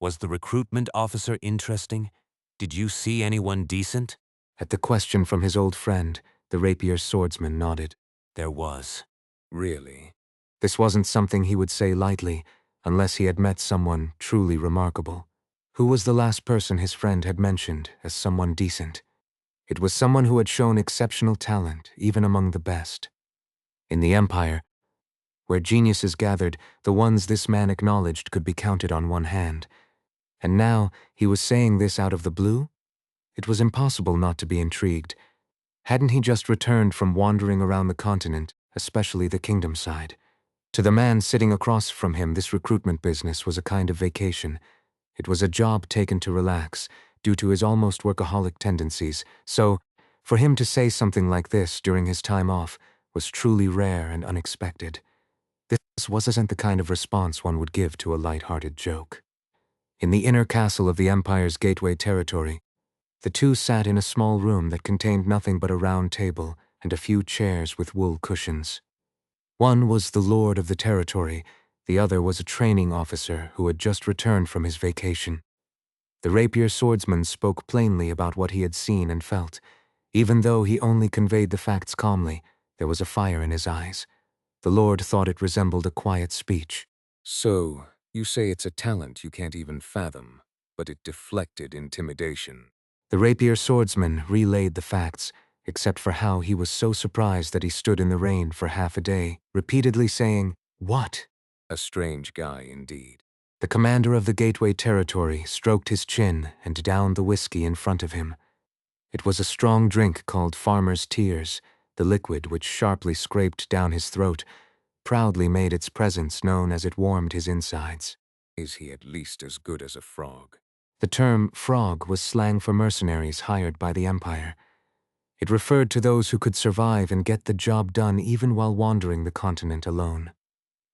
Was the recruitment officer interesting? Did you see anyone decent? At the question from his old friend, the rapier swordsman nodded. There was. Really? This wasn't something he would say lightly, unless he had met someone truly remarkable. Who was the last person his friend had mentioned as someone decent? It was someone who had shown exceptional talent, even among the best. In the Empire, where geniuses gathered, the ones this man acknowledged could be counted on one hand. And now he was saying this out of the blue? It was impossible not to be intrigued. Hadn't he just returned from wandering around the continent, especially the kingdom side? To the man sitting across from him, this recruitment business was a kind of vacation. It was a job taken to relax, due to his almost workaholic tendencies, so, for him to say something like this during his time off was truly rare and unexpected. This wasn't the kind of response one would give to a light-hearted joke. In the inner castle of the Empire's gateway territory, the two sat in a small room that contained nothing but a round table and a few chairs with wool cushions. One was the lord of the territory, the other was a training officer who had just returned from his vacation. The rapier swordsman spoke plainly about what he had seen and felt. Even though he only conveyed the facts calmly, there was a fire in his eyes. The lord thought it resembled a quiet speech. So, you say it's a talent you can't even fathom, but it deflected intimidation. The rapier swordsman relayed the facts, except for how he was so surprised that he stood in the rain for half a day, repeatedly saying, "What?" A strange guy indeed. The commander of the gateway territory stroked his chin and downed the whiskey in front of him. It was a strong drink called Farmer's Tears. The liquid, which sharply scraped down his throat, proudly made its presence known as it warmed his insides. Is he at least as good as a frog? The term frog was slang for mercenaries hired by the Empire. It referred to those who could survive and get the job done even while wandering the continent alone.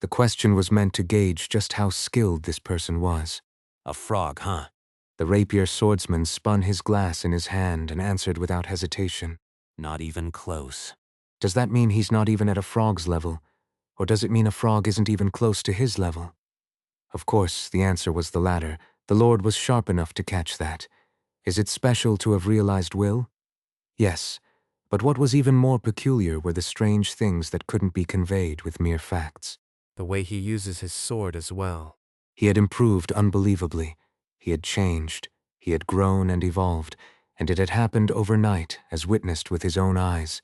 The question was meant to gauge just how skilled this person was. A frog, huh? The rapier swordsman spun his glass in his hand and answered without hesitation. Not even close. Does that mean he's not even at a frog's level? Or does it mean a frog isn't even close to his level? Of course, the answer was the latter. The Lord was sharp enough to catch that. Is it special to have realized will? Yes, but what was even more peculiar were the strange things that couldn't be conveyed with mere facts. The way he uses his sword as well. He had improved unbelievably. He had changed. He had grown and evolved, and it had happened overnight, as witnessed with his own eyes.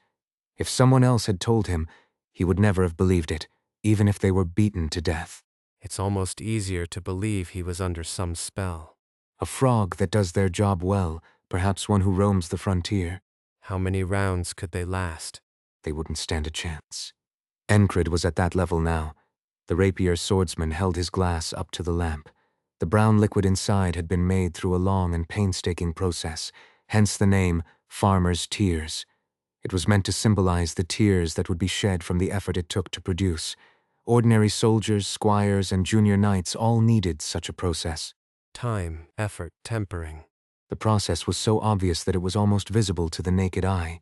If someone else had told him, he would never have believed it, even if they were beaten to death. It's almost easier to believe he was under some spell. A frog that does their job well, perhaps one who roams the frontier. How many rounds could they last? They wouldn't stand a chance. Enkrid was at that level now. The rapier swordsman held his glass up to the lamp. The brown liquid inside had been made through a long and painstaking process, hence the name Farmer's Tears. It was meant to symbolize the tears that would be shed from the effort it took to produce. Ordinary soldiers, squires, and junior knights all needed such a process. Time, effort, tempering. The process was so obvious that it was almost visible to the naked eye.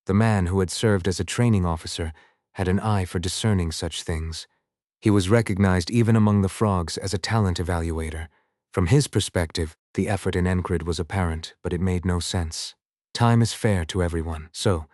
The man who had served as a training officer had an eye for discerning such things. He was recognized even among the frogs as a talent evaluator. From his perspective, the effort in Enkrid was apparent, but it made no sense. Time is fair to everyone, so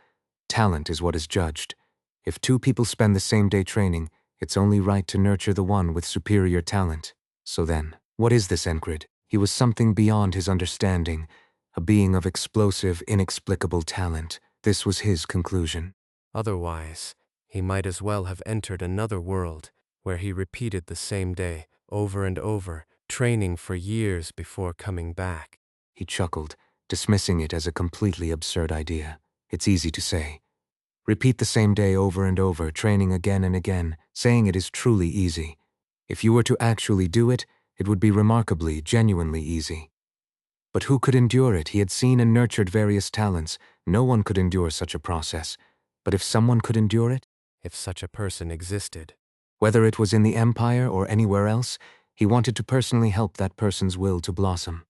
talent is what is judged. If two people spend the same day training, it's only right to nurture the one with superior talent. So then, what is this Enkrid? He was something beyond his understanding, a being of explosive, inexplicable talent. This was his conclusion. Otherwise, he might as well have entered another world, where he repeated the same day, over and over, training for years before coming back. He chuckled, dismissing it as a completely absurd idea. It's easy to say. Repeat the same day over and over, training again and again, saying it is truly easy. If you were to actually do it, it would be remarkably, genuinely easy. But who could endure it? He had seen and nurtured various talents. No one could endure such a process. But if someone could endure it? If such a person existed. Whether it was in the Empire or anywhere else, he wanted to personally help that person's will to blossom.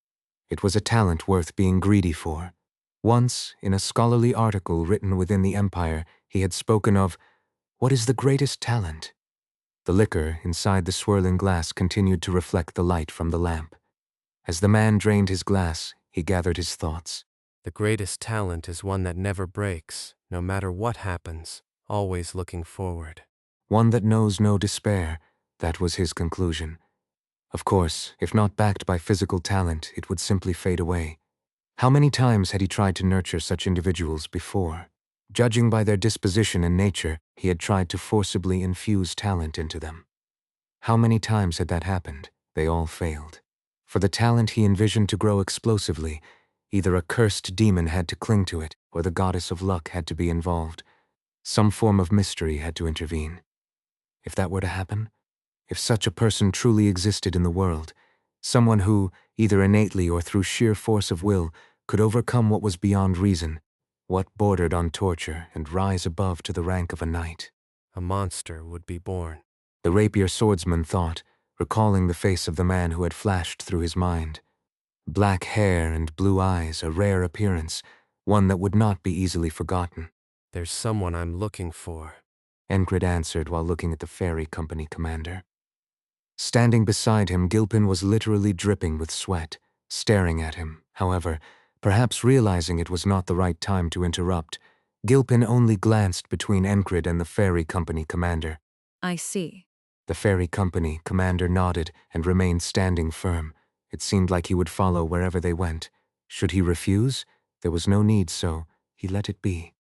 It was a talent worth being greedy for. Once, in a scholarly article written within the Empire, he had spoken of, "What is the greatest talent?" The liquor inside the swirling glass continued to reflect the light from the lamp. As the man drained his glass, he gathered his thoughts. The greatest talent is one that never breaks, no matter what happens, always looking forward. One that knows no despair, that was his conclusion. Of course, if not backed by physical talent, it would simply fade away. How many times had he tried to nurture such individuals before? Judging by their disposition and nature, he had tried to forcibly infuse talent into them. How many times had that happened? They all failed. For the talent he envisioned to grow explosively, either a cursed demon had to cling to it, or the goddess of luck had to be involved. Some form of mystery had to intervene. If that were to happen, if such a person truly existed in the world, someone who, either innately or through sheer force of will, could overcome what was beyond reason, what bordered on torture, and rise above to the rank of a knight. A monster would be born. The rapier swordsman thought, recalling the face of the man who had flashed through his mind. Black hair and blue eyes, a rare appearance, one that would not be easily forgotten. There's someone I'm looking for. Enkrid answered while looking at the ferry company commander. Standing beside him, Gilpin was literally dripping with sweat, staring at him. However, perhaps realizing it was not the right time to interrupt, Gilpin only glanced between Enkrid and the ferry company commander. I see. The ferry company commander nodded and remained standing firm. It seemed like he would follow wherever they went. Should he refuse? There was no need, so he let it be.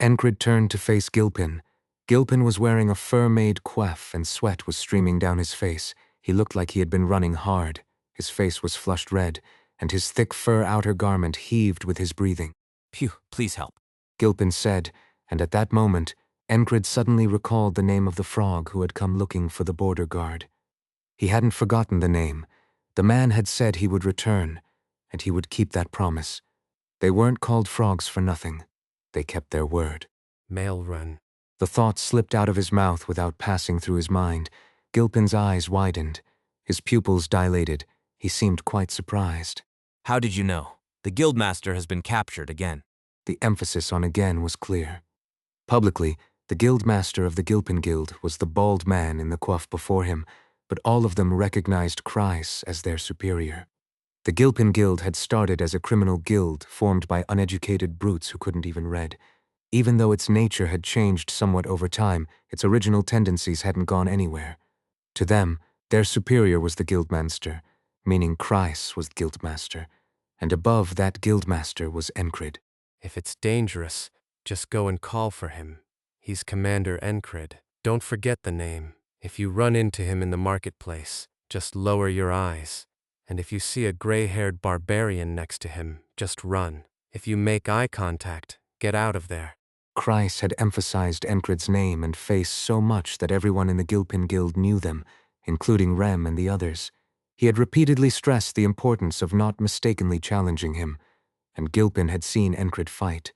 Enkrid turned to face Gilpin. Gilpin was wearing a fur-made coif and sweat was streaming down his face. He looked like he had been running hard. His face was flushed red, and his thick fur outer garment heaved with his breathing. Phew, please help. Gilpin said, and at that moment, Enkrid suddenly recalled the name of the frog who had come looking for the border guard. He hadn't forgotten the name. The man had said he would return, and he would keep that promise. They weren't called frogs for nothing. They kept their word. Mail run. The thought slipped out of his mouth without passing through his mind. Gilpin's eyes widened. His pupils dilated. He seemed quite surprised. How did you know? The guildmaster has been captured again. The emphasis on again was clear. Publicly, the guildmaster of the Gilpin Guild was the bald man in the coif before him, but all of them recognized Kreis as their superior. The Gilpin Guild had started as a criminal guild formed by uneducated brutes who couldn't even read. Even though its nature had changed somewhat over time, its original tendencies hadn't gone anywhere. To them, their superior was the guildmaster, meaning Kreis was the guildmaster, and above that guildmaster was Enkrid. If it's dangerous, just go and call for him. He's Commander Enkrid. Don't forget the name. If you run into him in the marketplace, just lower your eyes. And if you see a gray-haired barbarian next to him, just run. If you make eye contact, get out of there. Kreis had emphasized Enkrid's name and face so much that everyone in the Gilpin Guild knew them, including Rem and the others. He had repeatedly stressed the importance of not mistakenly challenging him, and Gilpin had seen Enkrid fight.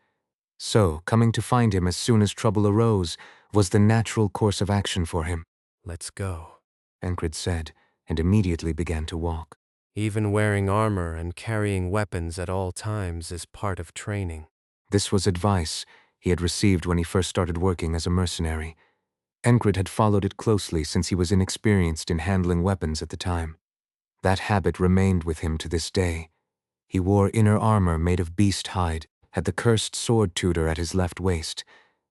So, coming to find him as soon as trouble arose was the natural course of action for him. Let's go. Enkrid said, and immediately began to walk. Even wearing armor and carrying weapons at all times is part of training. This was advice he had received when he first started working as a mercenary. Enkrid had followed it closely since he was inexperienced in handling weapons at the time. That habit remained with him to this day. He wore inner armor made of beast hide, had the cursed sword tutor at his left waist,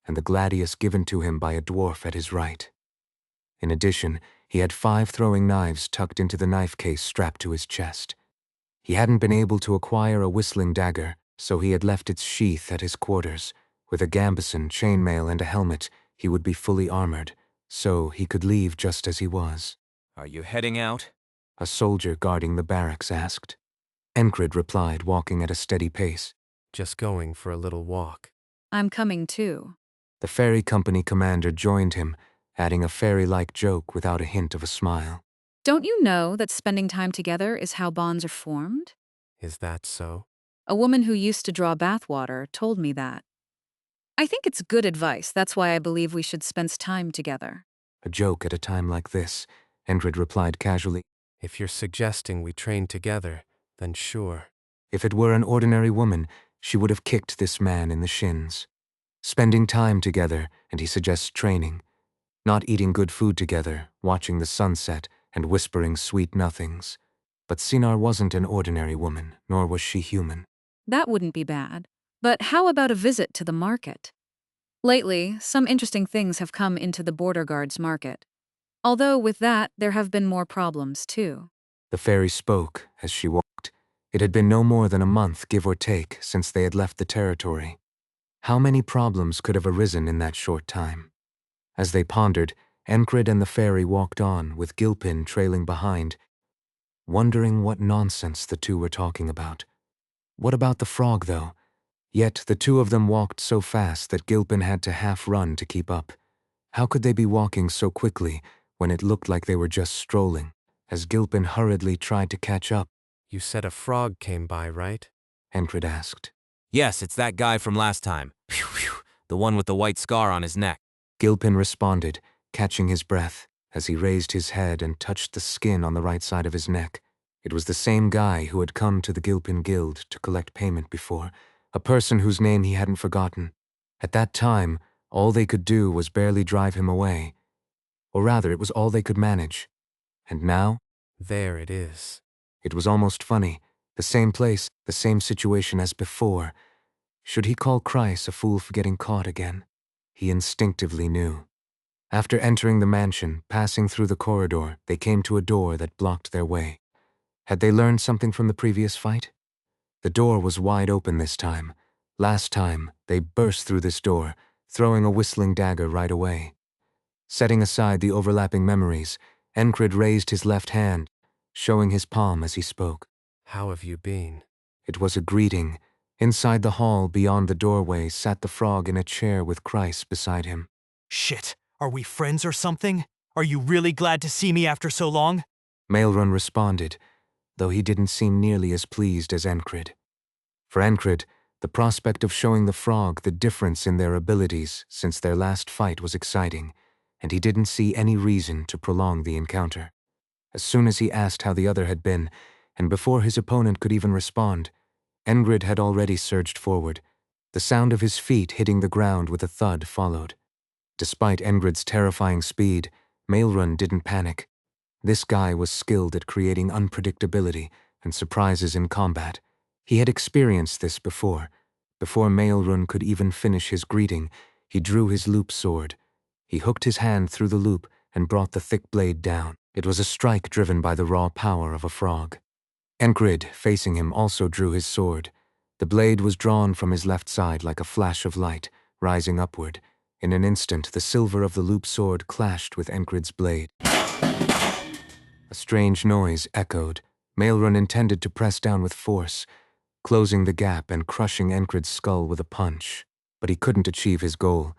and the gladius given to him by a dwarf at his right. In addition, he had 5 throwing knives tucked into the knife case strapped to his chest. He hadn't been able to acquire a whistling dagger, so he had left its sheath at his quarters. With a gambeson, chainmail, and a helmet, he would be fully armored, so he could leave just as he was. Are you heading out? A soldier guarding the barracks asked. Enkrid replied, walking at a steady pace. Just going for a little walk. I'm coming too. The ferry company commander joined him, adding a fairy-like joke without a hint of a smile. Don't you know that spending time together is how bonds are formed? Is that so? A woman who used to draw bathwater told me that. I think it's good advice. That's why I believe we should spend time together. A joke at a time like this, Enkrid replied casually. If you're suggesting we train together, then sure. If it were an ordinary woman, she would have kicked this man in the shins. Spending time together, and he suggests training. Not eating good food together, watching the sunset, and whispering sweet nothings. But Sinar wasn't an ordinary woman, nor was she human. That wouldn't be bad. But how about a visit to the market? Lately, some interesting things have come into the border guards market. Although with that, there have been more problems too. The fairy spoke as she walked. It had been no more than a month, give or take, since they had left the territory. How many problems could have arisen in that short time? As they pondered, Enkrid and the fairy walked on, with Gilpin trailing behind, wondering what nonsense the two were talking about. What about the frog, though? Yet the two of them walked so fast that Gilpin had to half run to keep up. How could they be walking so quickly when it looked like they were just strolling? As Gilpin hurriedly tried to catch up, You said a frog came by, right? Enkrid asked. Yes, it's that guy from last time. Phew, phew. The one with the white scar on his neck. Gilpin responded, catching his breath, as he raised his head and touched the skin on the right side of his neck. It was the same guy who had come to the Gilpin Guild to collect payment before, a person whose name he hadn't forgotten. At that time, all they could do was barely drive him away. Or rather, it was all they could manage. And now? There it is. It was almost funny. The same place, the same situation as before. Should he call Kreis a fool for getting caught again? He instinctively knew. After entering the mansion, passing through the corridor, they came to a door that blocked their way. Had they learned something from the previous fight? The door was wide open this time. Last time, they burst through this door, throwing a whistling dagger right away. Setting aside the overlapping memories, Enkrid raised his left hand, showing his palm as he spoke. How have you been? It was a greeting. Inside the hall, beyond the doorway, sat the frog in a chair with Kreis beside him. Shit, are we friends or something? Are you really glad to see me after so long? Maelrun responded, though he didn't seem nearly as pleased as Enkrid. For Enkrid, the prospect of showing the frog the difference in their abilities since their last fight was exciting, and he didn't see any reason to prolong the encounter. As soon as he asked how the other had been, and before his opponent could even respond, Enkrid had already surged forward. The sound of his feet hitting the ground with a thud followed. Despite Enkrid's terrifying speed, Maelrun didn't panic. This guy was skilled at creating unpredictability and surprises in combat. He had experienced this before. Before Maelrun could even finish his greeting, he drew his loop sword. He hooked his hand through the loop and brought the thick blade down. It was a strike driven by the raw power of a frog. Enkrid, facing him, also drew his sword. The blade was drawn from his left side like a flash of light, rising upward. In an instant, the silver of the loop sword clashed with Enkrid's blade. A strange noise echoed. Maelrun intended to press down with force, closing the gap and crushing Enkrid's skull with a punch. But he couldn't achieve his goal.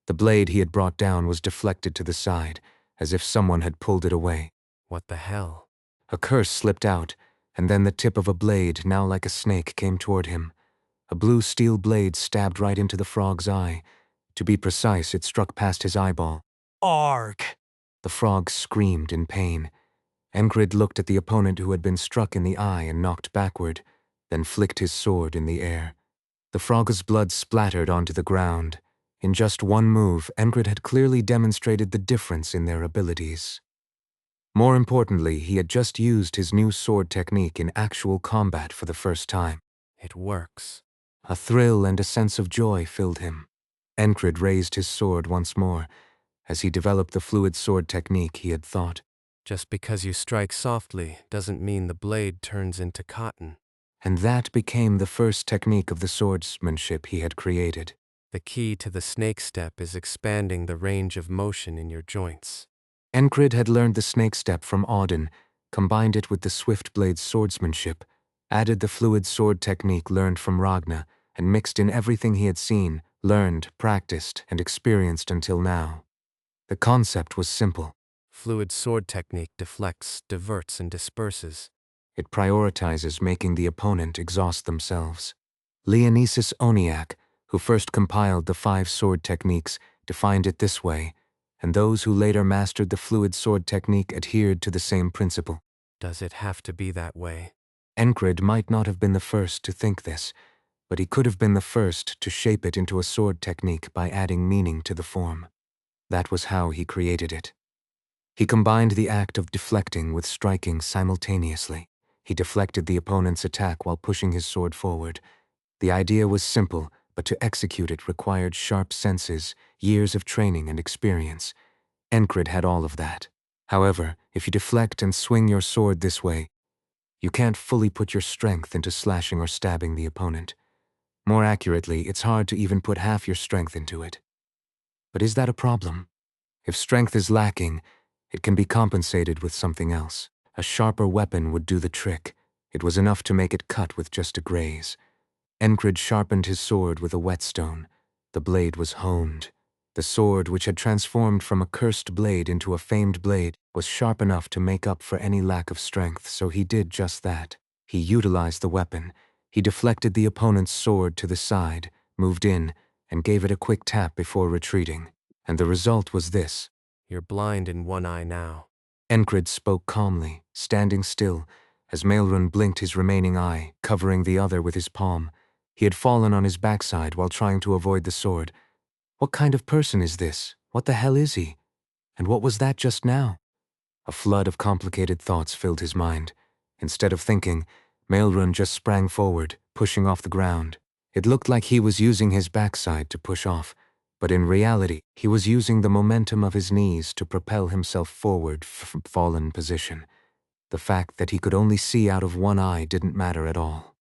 The blade he had brought down was deflected to the side, as if someone had pulled it away. What the hell? A curse slipped out, and then the tip of a blade, now like a snake, came toward him. A blue steel blade stabbed right into the frog's eye. To be precise, it struck past his eyeball. Arg! The frog screamed in pain. Enkrid looked at the opponent who had been struck in the eye and knocked backward, then flicked his sword in the air. The frog's blood splattered onto the ground. In just one move, Enkrid had clearly demonstrated the difference in their abilities. More importantly, he had just used his new sword technique in actual combat for the first time. It works. A thrill and a sense of joy filled him. Enkrid raised his sword once more, as he developed the fluid sword technique he had thought. Just because you strike softly doesn't mean the blade turns into cotton. And that became the first technique of the swordsmanship he had created. The key to the snake step is expanding the range of motion in your joints. Enkrid had learned the snake step from Auden, combined it with the swift blade swordsmanship, added the fluid sword technique learned from Ragna, and mixed in everything he had seen, learned, practiced, and experienced until now. The concept was simple. Fluid sword technique deflects, diverts, and disperses. It prioritizes making the opponent exhaust themselves. Leonesis Oniak, who first compiled the 5 sword techniques, defined it this way, and those who later mastered the fluid sword technique adhered to the same principle. Does it have to be that way? Enkrid might not have been the first to think this, but he could have been the first to shape it into a sword technique by adding meaning to the form. That was how he created it. He combined the act of deflecting with striking simultaneously. He deflected the opponent's attack while pushing his sword forward. The idea was simple, but to execute it required sharp senses, years of training and experience. Enkrid had all of that. However, if you deflect and swing your sword this way, you can't fully put your strength into slashing or stabbing the opponent. More accurately, it's hard to even put half your strength into it. But is that a problem? If strength is lacking, it can be compensated with something else. A sharper weapon would do the trick. It was enough to make it cut with just a graze. Enkrid sharpened his sword with a whetstone. The blade was honed. The sword, which had transformed from a cursed blade into a famed blade, was sharp enough to make up for any lack of strength, so he did just that. He utilized the weapon. He deflected the opponent's sword to the side, moved in, and gave it a quick tap before retreating. And the result was this. You're blind in one eye now. Enkrid spoke calmly, standing still, as Maelrun blinked his remaining eye, covering the other with his palm. He had fallen on his backside while trying to avoid the sword. What kind of person is this? What the hell is he? And what was that just now? A flood of complicated thoughts filled his mind. Instead of thinking, Maelrun just sprang forward, pushing off the ground. It looked like he was using his backside to push off, but in reality, he was using the momentum of his knees to propel himself forward from fallen position. The fact that he could only see out of one eye didn't matter at all.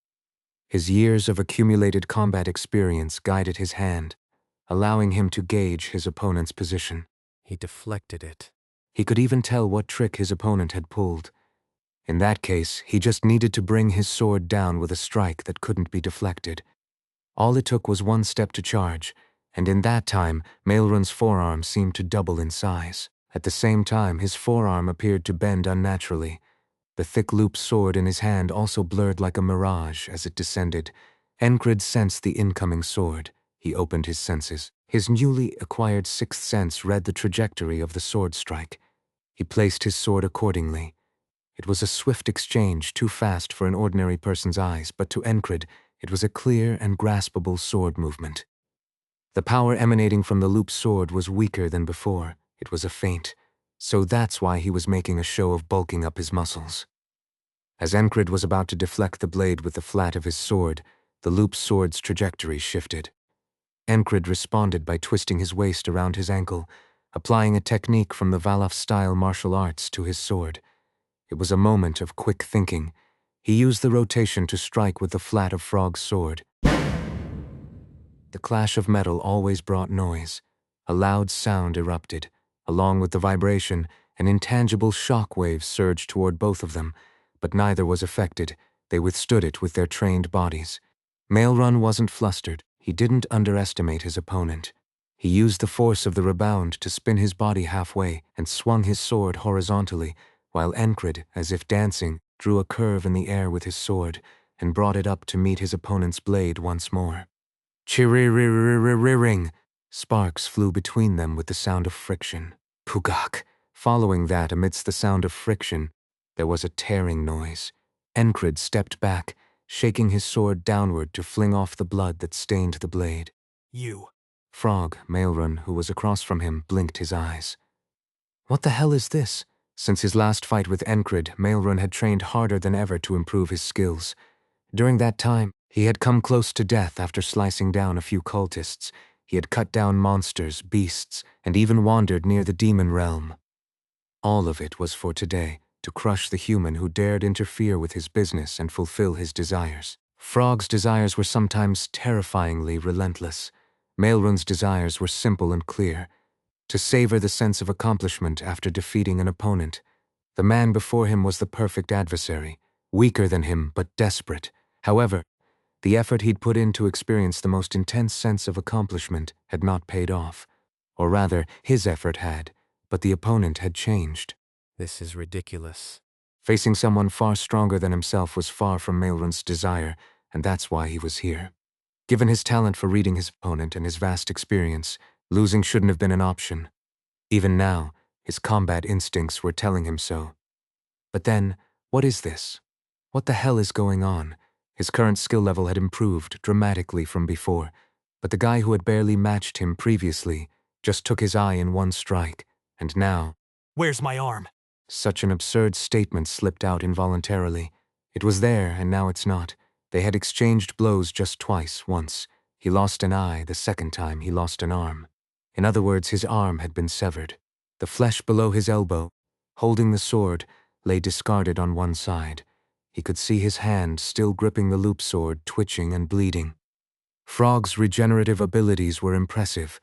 His years of accumulated combat experience guided his hand, allowing him to gauge his opponent's position. He deflected it. He could even tell what trick his opponent had pulled. In that case, he just needed to bring his sword down with a strike that couldn't be deflected. All it took was one step to charge, and in that time, Maelrun's forearm seemed to double in size. At the same time, his forearm appeared to bend unnaturally. The thick looped sword in his hand also blurred like a mirage as it descended. Enkrid sensed the incoming sword. He opened his senses. His newly acquired sixth sense read the trajectory of the sword strike. He placed his sword accordingly. It was a swift exchange, too fast for an ordinary person's eyes, but to Enkrid, it was a clear and graspable sword movement. The power emanating from the looped sword was weaker than before. It was a feint. So that's why he was making a show of bulking up his muscles. As Enkrid was about to deflect the blade with the flat of his sword, the looped sword's trajectory shifted. Enkrid responded by twisting his waist around his ankle, applying a technique from the Valaf-style martial arts to his sword. It was a moment of quick thinking. He used the rotation to strike with the flat of Frog's sword. The clash of metal always brought noise. A loud sound erupted. Along with the vibration, an intangible shock wave surged toward both of them, but neither was affected. They withstood it with their trained bodies. Maelrun wasn't flustered. He didn't underestimate his opponent. He used the force of the rebound to spin his body halfway and swung his sword horizontally, while Enkrid, as if dancing, drew a curve in the air with his sword and brought it up to meet his opponent's blade once more. Chiriririririring! Sparks flew between them with the sound of friction. Pugak! Following that, amidst the sound of friction, there was a tearing noise. Enkrid stepped back, shaking his sword downward to fling off the blood that stained the blade. You. Frog, Maelrun, who was across from him, blinked his eyes. What the hell is this? Since his last fight with Enkrid, Maelrun had trained harder than ever to improve his skills. During that time, he had come close to death after slicing down a few cultists. He had cut down monsters, beasts, and even wandered near the demon realm. All of it was for today, to crush the human who dared interfere with his business and fulfill his desires. Frog's desires were sometimes terrifyingly relentless. Maelrun's desires were simple and clear. To savor the sense of accomplishment after defeating an opponent. The man before him was the perfect adversary, weaker than him but desperate. However, the effort he'd put in to experience the most intense sense of accomplishment had not paid off. Or rather, his effort had, but the opponent had changed. This is ridiculous. Facing someone far stronger than himself was far from Maelrun's desire, and that's why he was here. Given his talent for reading his opponent and his vast experience, losing shouldn't have been an option. Even now, his combat instincts were telling him so. But then, what is this? What the hell is going on? His current skill level had improved dramatically from before, but the guy who had barely matched him previously just took his eye in one strike, and now... Where's my arm? Such an absurd statement slipped out involuntarily. It was there, and now it's not. They had exchanged blows just twice, once. He lost an eye, the second time he lost an arm. In other words, his arm had been severed. The flesh below his elbow, holding the sword, lay discarded on one side. He could see his hand, still gripping the loop sword, twitching and bleeding. Frog's regenerative abilities were impressive,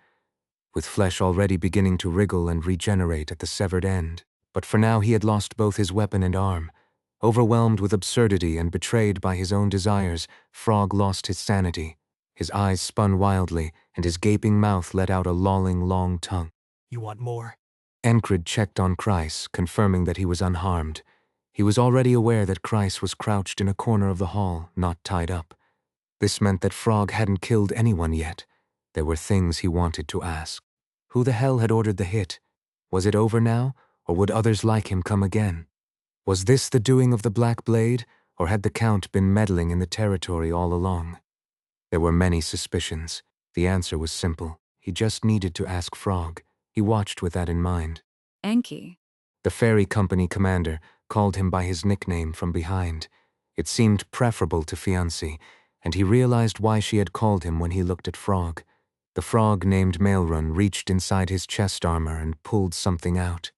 with flesh already beginning to wriggle and regenerate at the severed end. But for now he had lost both his weapon and arm. Overwhelmed with absurdity and betrayed by his own desires, Frog lost his sanity. His eyes spun wildly, and his gaping mouth let out a lolling long tongue. You want more? Enkrid checked on Kreis, confirming that he was unharmed. He was already aware that Kreis was crouched in a corner of the hall, not tied up. This meant that Frog hadn't killed anyone yet. There were things he wanted to ask. Who the hell had ordered the hit? Was it over now, or would others like him come again? Was this the doing of the Black Blade, or had the Count been meddling in the territory all along? There were many suspicions. The answer was simple. He just needed to ask Frog. He watched with that in mind. Enki. The ferry company commander called him by his nickname from behind. It seemed preferable to fiancé, and he realized why she had called him when he looked at Frog. The frog named Maelrun reached inside his chest armor and pulled something out.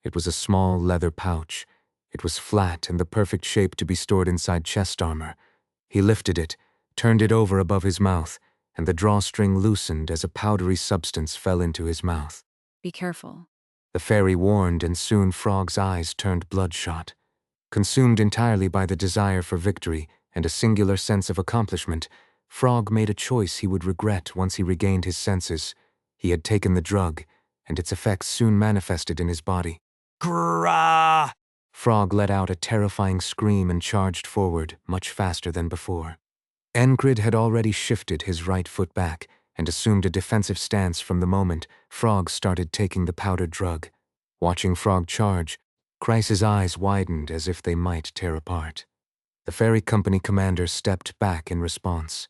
It was a small leather pouch. It was flat and the perfect shape to be stored inside chest armor. He lifted it, turned it over above his mouth, and the drawstring loosened as a powdery substance fell into his mouth. Be careful. The fairy warned, and soon Frog's eyes turned bloodshot. Consumed entirely by the desire for victory and a singular sense of accomplishment, Frog made a choice he would regret once he regained his senses. He had taken the drug, and its effects soon manifested in his body. Grah! Frog let out a terrifying scream and charged forward, much faster than before. Enkrid had already shifted his right foot back and assumed a defensive stance from the moment Frog started taking the powdered drug. Watching Frog charge, Kreis's eyes widened as if they might tear apart. The ferry company commander stepped back in response.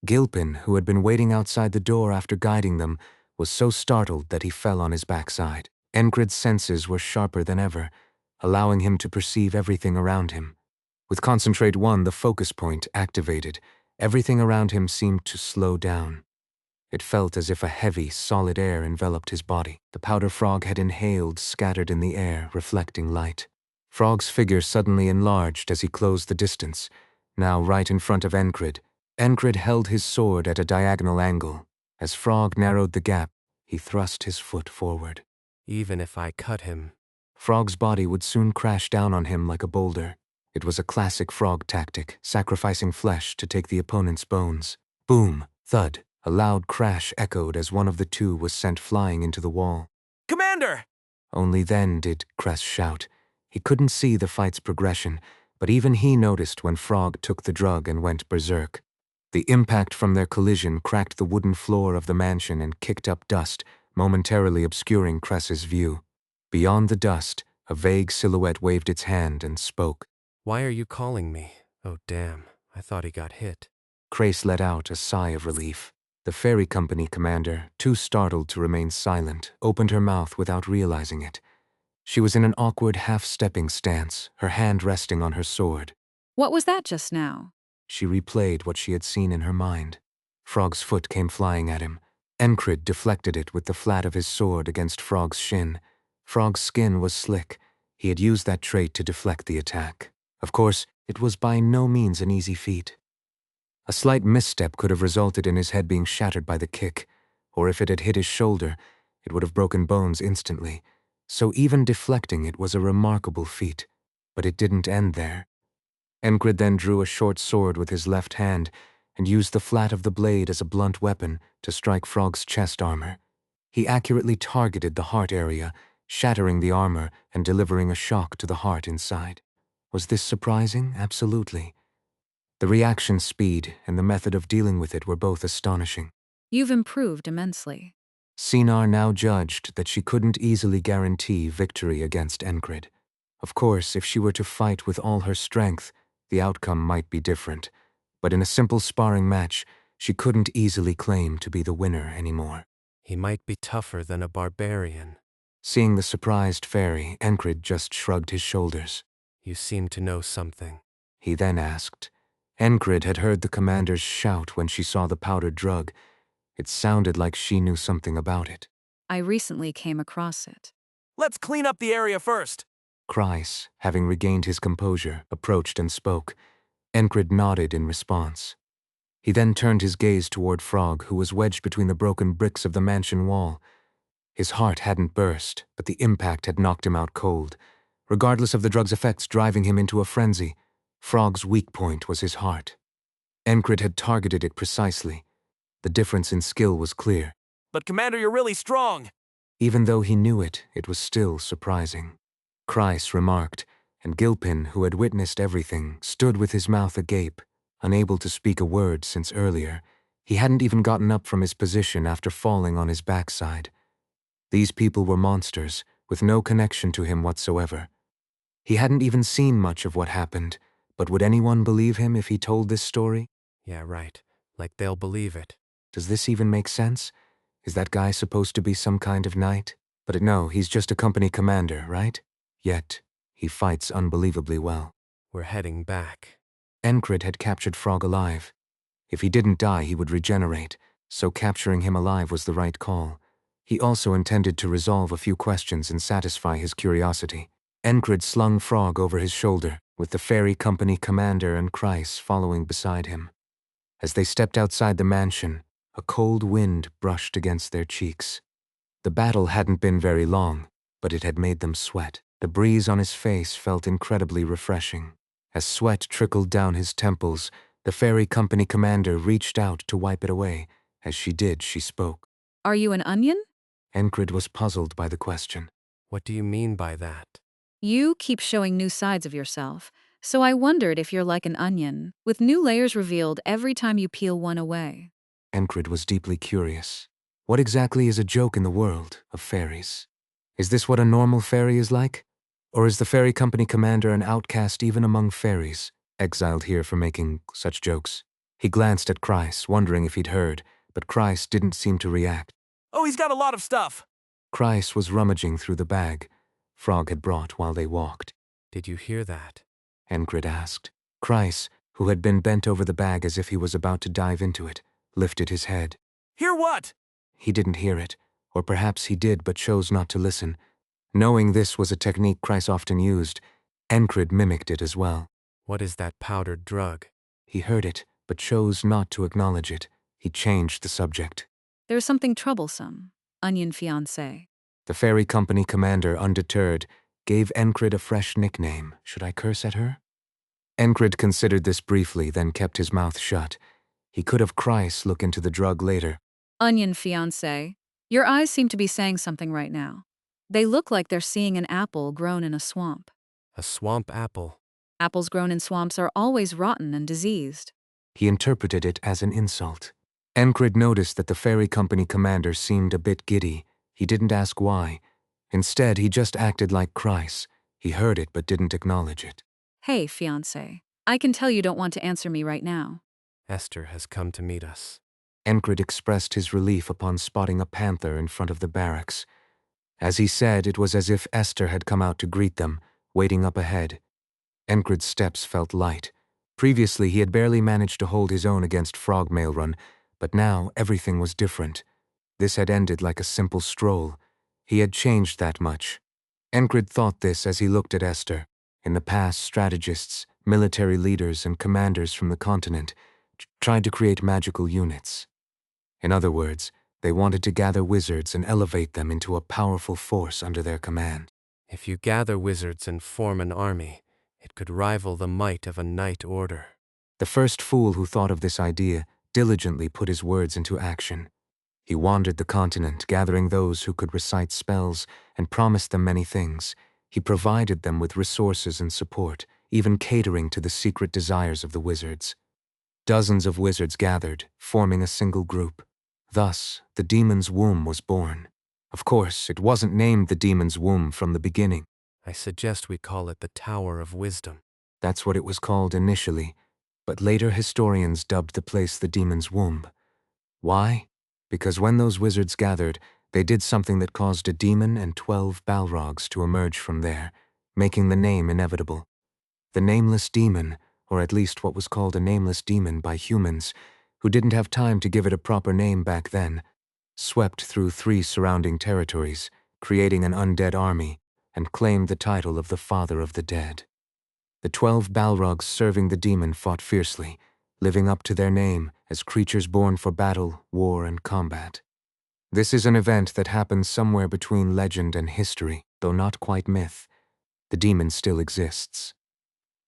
Gilpin, who had been waiting outside the door after guiding them, was so startled that he fell on his backside. Enkrid's senses were sharper than ever, allowing him to perceive everything around him. With Concentrate 1, the focus point, activated, everything around him seemed to slow down. It felt as if a heavy, solid air enveloped his body. The powder Frog had inhaled scattered in the air, reflecting light. Frog's figure suddenly enlarged as he closed the distance, now right in front of Enkrid. Enkrid held his sword at a diagonal angle. As Frog narrowed the gap, he thrust his foot forward. Even if I cut him. Frog's body would soon crash down on him like a boulder. It was a classic Frog tactic, sacrificing flesh to take the opponent's bones. Boom, thud. A loud crash echoed as one of the two was sent flying into the wall. Commander! Only then did Kress shout. He couldn't see the fight's progression, but even he noticed when Frog took the drug and went berserk. The impact from their collision cracked the wooden floor of the mansion and kicked up dust, momentarily obscuring Kress's view. Beyond the dust, a vague silhouette waved its hand and spoke. Why are you calling me? Oh damn, I thought he got hit. Kreis let out a sigh of relief. The ferry company commander, too startled to remain silent, opened her mouth without realizing it. She was in an awkward half-stepping stance, her hand resting on her sword. What was that just now? She replayed what she had seen in her mind. Frog's foot came flying at him. Enkrid deflected it with the flat of his sword against Frog's shin. Frog's skin was slick. He had used that trait to deflect the attack. Of course, it was by no means an easy feat. A slight misstep could have resulted in his head being shattered by the kick, or if it had hit his shoulder, it would have broken bones instantly. So even deflecting it was a remarkable feat. But it didn't end there. Enkrid then drew a short sword with his left hand and used the flat of the blade as a blunt weapon to strike Frog's chest armor. He accurately targeted the heart area, shattering the armor and delivering a shock to the heart inside. Was this surprising? Absolutely. The reaction speed and the method of dealing with it were both astonishing. You've improved immensely. Sinar now judged that she couldn't easily guarantee victory against Enkrid. Of course, if she were to fight with all her strength, the outcome might be different, but in a simple sparring match, she couldn't easily claim to be the winner anymore. He might be tougher than a barbarian. Seeing the surprised fairy, Enkrid just shrugged his shoulders. You seem to know something. he then asked. Enkrid had heard the commander's shout when she saw the powdered drug. It sounded like she knew something about it. I recently came across it. Let's clean up the area first. Kreis, having regained his composure, approached and spoke. Enkrid nodded in response. He then turned his gaze toward Frog, who was wedged between the broken bricks of the mansion wall. His heart hadn't burst, but the impact had knocked him out cold. Regardless of the drug's effects driving him into a frenzy, Frog's weak point was his heart. Enkrid had targeted it precisely. The difference in skill was clear. But Commander, you're really strong. Even though he knew it, it was still surprising. Kreis remarked, and Gilpin, who had witnessed everything, stood with his mouth agape, unable to speak a word since earlier. He hadn't even gotten up from his position after falling on his backside. These people were monsters, with no connection to him whatsoever. He hadn't even seen much of what happened, but would anyone believe him if he told this story? Yeah, right. Like they'll believe it. Does this even make sense? Is that guy supposed to be some kind of knight? But no, he's just a company commander, right? Yet, he fights unbelievably well. We're heading back. Enkrid had captured Frog alive. If he didn't die, he would regenerate, so capturing him alive was the right call. He also intended to resolve a few questions and satisfy his curiosity. Enkrid slung Frog over his shoulder, with the ferry company commander and Kreis following beside him. As they stepped outside the mansion, a cold wind brushed against their cheeks. The battle hadn't been very long, but it had made them sweat. The breeze on his face felt incredibly refreshing. As sweat trickled down his temples, the ferry company commander reached out to wipe it away. As she did, she spoke. Are you an onion? Enkrid was puzzled by the question. What do you mean by that? You keep showing new sides of yourself, so I wondered if you're like an onion, with new layers revealed every time you peel one away. Enkrid was deeply curious. What exactly is a joke in the world of fairies? Is this what a normal fairy is like? Or is the ferry company commander an outcast even among fairies, exiled here for making such jokes? He glanced at Kreis, wondering if he'd heard, but Kreis didn't seem to react. Oh, he's got a lot of stuff. Kreis was rummaging through the bag Frog had brought while they walked. Did you hear that? Enkrid asked. Kreis, who had been bent over the bag as if he was about to dive into it, lifted his head. Hear what? He didn't hear it, or perhaps he did but chose not to listen. Knowing this was a technique Kreis often used, Enkrid mimicked it as well. What is that powdered drug? He heard it, but chose not to acknowledge it. He changed the subject. There's something troublesome, onion fiancé. The ferry company commander, undeterred, gave Enkrid a fresh nickname. Should I curse at her? Enkrid considered this briefly, then kept his mouth shut. He could have Kreis look into the drug later. Onion fiancé, your eyes seem to be saying something right now. They look like they're seeing an apple grown in a swamp. A swamp apple. Apples grown in swamps are always rotten and diseased. He interpreted it as an insult. Enkrid noticed that the ferry company commander seemed a bit giddy. He didn't ask why. Instead, he just acted like Kreis. He heard it but didn't acknowledge it. Hey, fiancé, I can tell you don't want to answer me right now. Esther has come to meet us. Enkrid expressed his relief upon spotting a panther in front of the barracks. As he said, it was as if Esther had come out to greet them, waiting up ahead. Enkrid's steps felt light. Previously, he had barely managed to hold his own against Frog Mailrun, but now everything was different. This had ended like a simple stroll. He had changed that much. Enkrid thought this as he looked at Esther. In the past, strategists, military leaders, and commanders from the continent tried to create magical units. In other words, they wanted to gather wizards and elevate them into a powerful force under their command. If you gather wizards and form an army, it could rival the might of a knight order. The first fool who thought of this idea diligently put his words into action. He wandered the continent, gathering those who could recite spells, and promised them many things. He provided them with resources and support, even catering to the secret desires of the wizards. Dozens of wizards gathered, forming a single group. Thus, the demon's womb was born. Of course, it wasn't named the demon's womb from the beginning. I suggest we call it the Tower of Wisdom. That's what it was called initially, but later historians dubbed the place the demon's womb. Why? Because when those wizards gathered, they did something that caused a demon and 12 Balrogs to emerge from there, making the name inevitable. The nameless demon, or at least what was called a nameless demon by humans, who didn't have time to give it a proper name back then, swept through 3 surrounding territories, creating an undead army, and claimed the title of the Father of the Dead. The 12 Balrogs serving the demon fought fiercely, living up to their name as creatures born for battle, war, and combat. This is an event that happens somewhere between legend and history, though not quite myth. The demon still exists.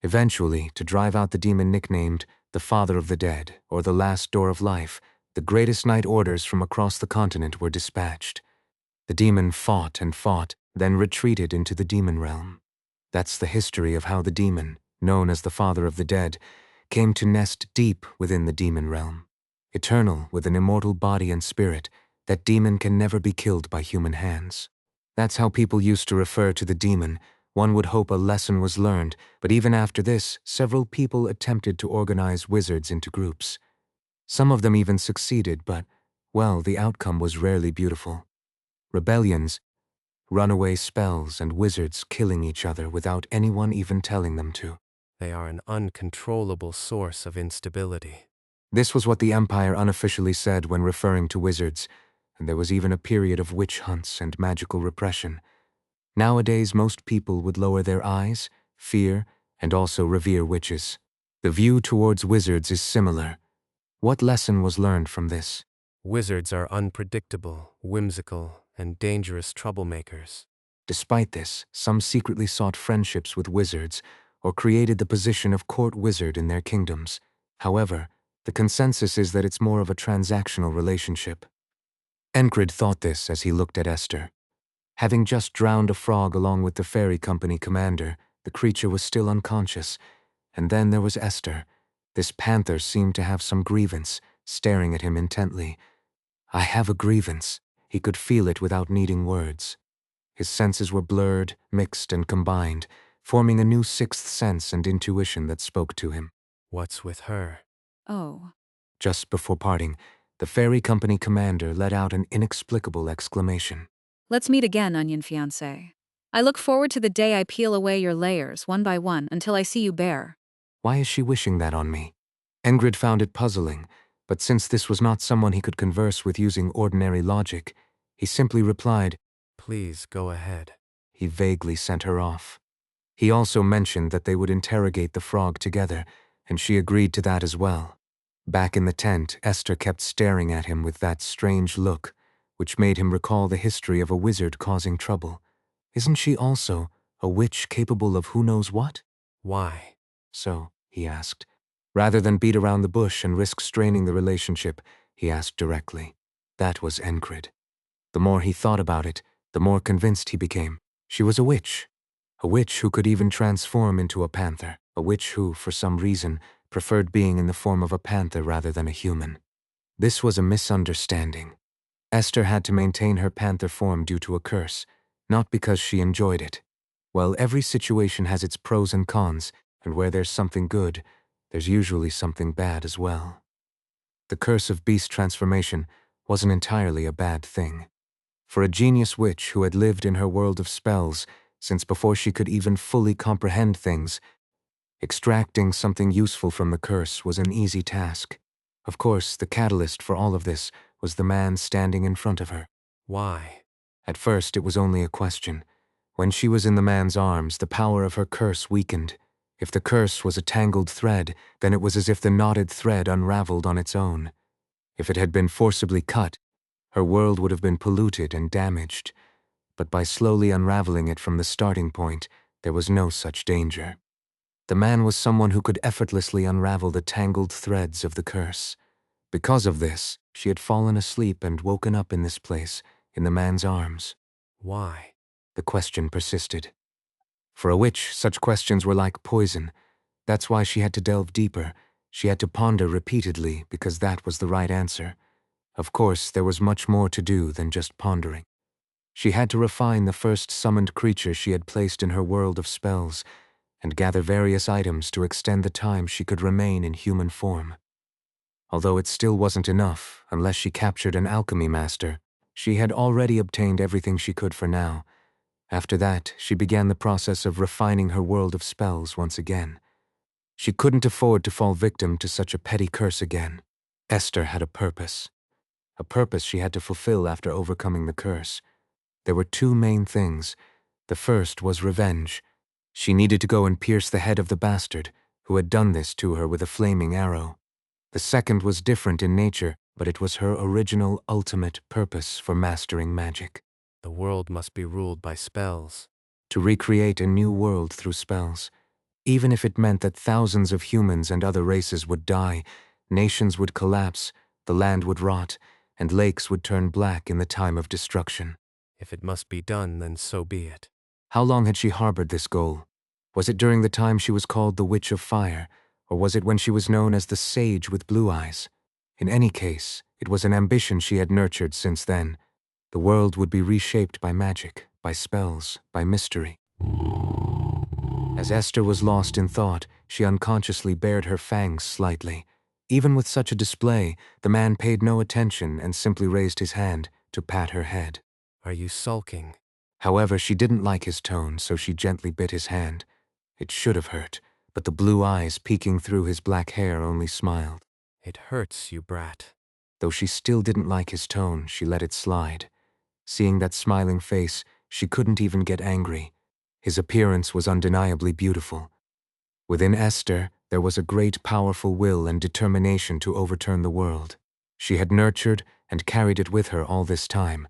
Eventually, to drive out the demon nicknamed the Father of the Dead, or the Last Door of Life, the greatest knight orders from across the continent were dispatched. The demon fought and fought, then retreated into the demon realm. That's the history of how the demon, known as the Father of the Dead, came to nest deep within the demon realm. Eternal, with an immortal body and spirit, that demon can never be killed by human hands. That's how people used to refer to the demon. One would hope a lesson was learned, but even after this, several people attempted to organize wizards into groups. Some of them even succeeded, but, well, the outcome was rarely beautiful. Rebellions, runaway spells, and wizards killing each other without anyone even telling them to. They are an uncontrollable source of instability. This was what the Empire unofficially said when referring to wizards, and there was even a period of witch hunts and magical repression. Nowadays, most people would lower their eyes, fear, and also revere witches. The view towards wizards is similar. What lesson was learned from this? Wizards are unpredictable, whimsical, and dangerous troublemakers. Despite this, some secretly sought friendships with wizards or created the position of court wizard in their kingdoms. However, the consensus is that it's more of a transactional relationship. Enkrid thought this as he looked at Esther. Having just drowned a frog along with the ferry company commander, the creature was still unconscious. And then there was Esther. This panther seemed to have some grievance, staring at him intently. I have a grievance. He could feel it without needing words. His senses were blurred, mixed, and combined, forming a new sixth sense and intuition that spoke to him. What's with her? Oh. Just before parting, the ferry company commander let out an inexplicable exclamation. Let's meet again, Onion Fiancé. I look forward to the day I peel away your layers, one by one, until I see you bare. Why is she wishing that on me? Enkrid found it puzzling, but since this was not someone he could converse with using ordinary logic, he simply replied, Please go ahead. He vaguely sent her off. He also mentioned that they would interrogate the frog together, and she agreed to that as well. Back in the tent, Esther kept staring at him with that strange look, which made him recall the history of a wizard causing trouble. Isn't she also a witch capable of who knows what? Why? So, he asked. Rather than beat around the bush and risk straining the relationship, he asked directly. That was Enkrid. The more he thought about it, the more convinced he became. She was a witch. A witch who could even transform into a panther. A witch who, for some reason, preferred being in the form of a panther rather than a human. This was a misunderstanding. Esther had to maintain her panther form due to a curse, not because she enjoyed it. While every situation has its pros and cons, and where there's something good, there's usually something bad as well. The curse of beast transformation wasn't entirely a bad thing. For a genius witch who had lived in her world of spells since before she could even fully comprehend things, extracting something useful from the curse was an easy task. Of course, the catalyst for all of this was the man standing in front of her. Why? At first, it was only a question. When she was in the man's arms, the power of her curse weakened. If the curse was a tangled thread, then it was as if the knotted thread unraveled on its own. If it had been forcibly cut, her world would have been polluted and damaged. But by slowly unraveling it from the starting point, there was no such danger. The man was someone who could effortlessly unravel the tangled threads of the curse. Because of this, she had fallen asleep and woken up in this place, in the man's arms. Why? The question persisted. For a witch, such questions were like poison. That's why she had to delve deeper. She had to ponder repeatedly because that was the right answer. Of course, there was much more to do than just pondering. She had to refine the first summoned creature she had placed in her world of spells and gather various items to extend the time she could remain in human form. Although it still wasn't enough, unless she captured an alchemy master, she had already obtained everything she could for now. After that, she began the process of refining her world of spells once again. She couldn't afford to fall victim to such a petty curse again. Esther had a purpose she had to fulfill after overcoming the curse. There were two main things. The first was revenge. She needed to go and pierce the head of the bastard who had done this to her with a flaming arrow. The second was different in nature, but it was her original, ultimate purpose for mastering magic. The world must be ruled by spells. To recreate a new world through spells. Even if it meant that thousands of humans and other races would die, nations would collapse, the land would rot, and lakes would turn black in the time of destruction. If it must be done, then so be it. How long had she harbored this goal? Was it during the time she was called the Witch of Fire, or was it when she was known as the Sage with Blue Eyes? In any case, it was an ambition she had nurtured since then. The world would be reshaped by magic, by spells, by mystery. As Esther was lost in thought, she unconsciously bared her fangs slightly. Even with such a display, the man paid no attention and simply raised his hand to pat her head. Are you sulking? However, she didn't like his tone, so she gently bit his hand. It should have hurt, but the blue eyes peeking through his black hair only smiled. It hurts, you brat. Though she still didn't like his tone, she let it slide. Seeing that smiling face, she couldn't even get angry. His appearance was undeniably beautiful. Within Esther, there was a great powerful will and determination to overturn the world. She had nurtured and carried it with her all this time,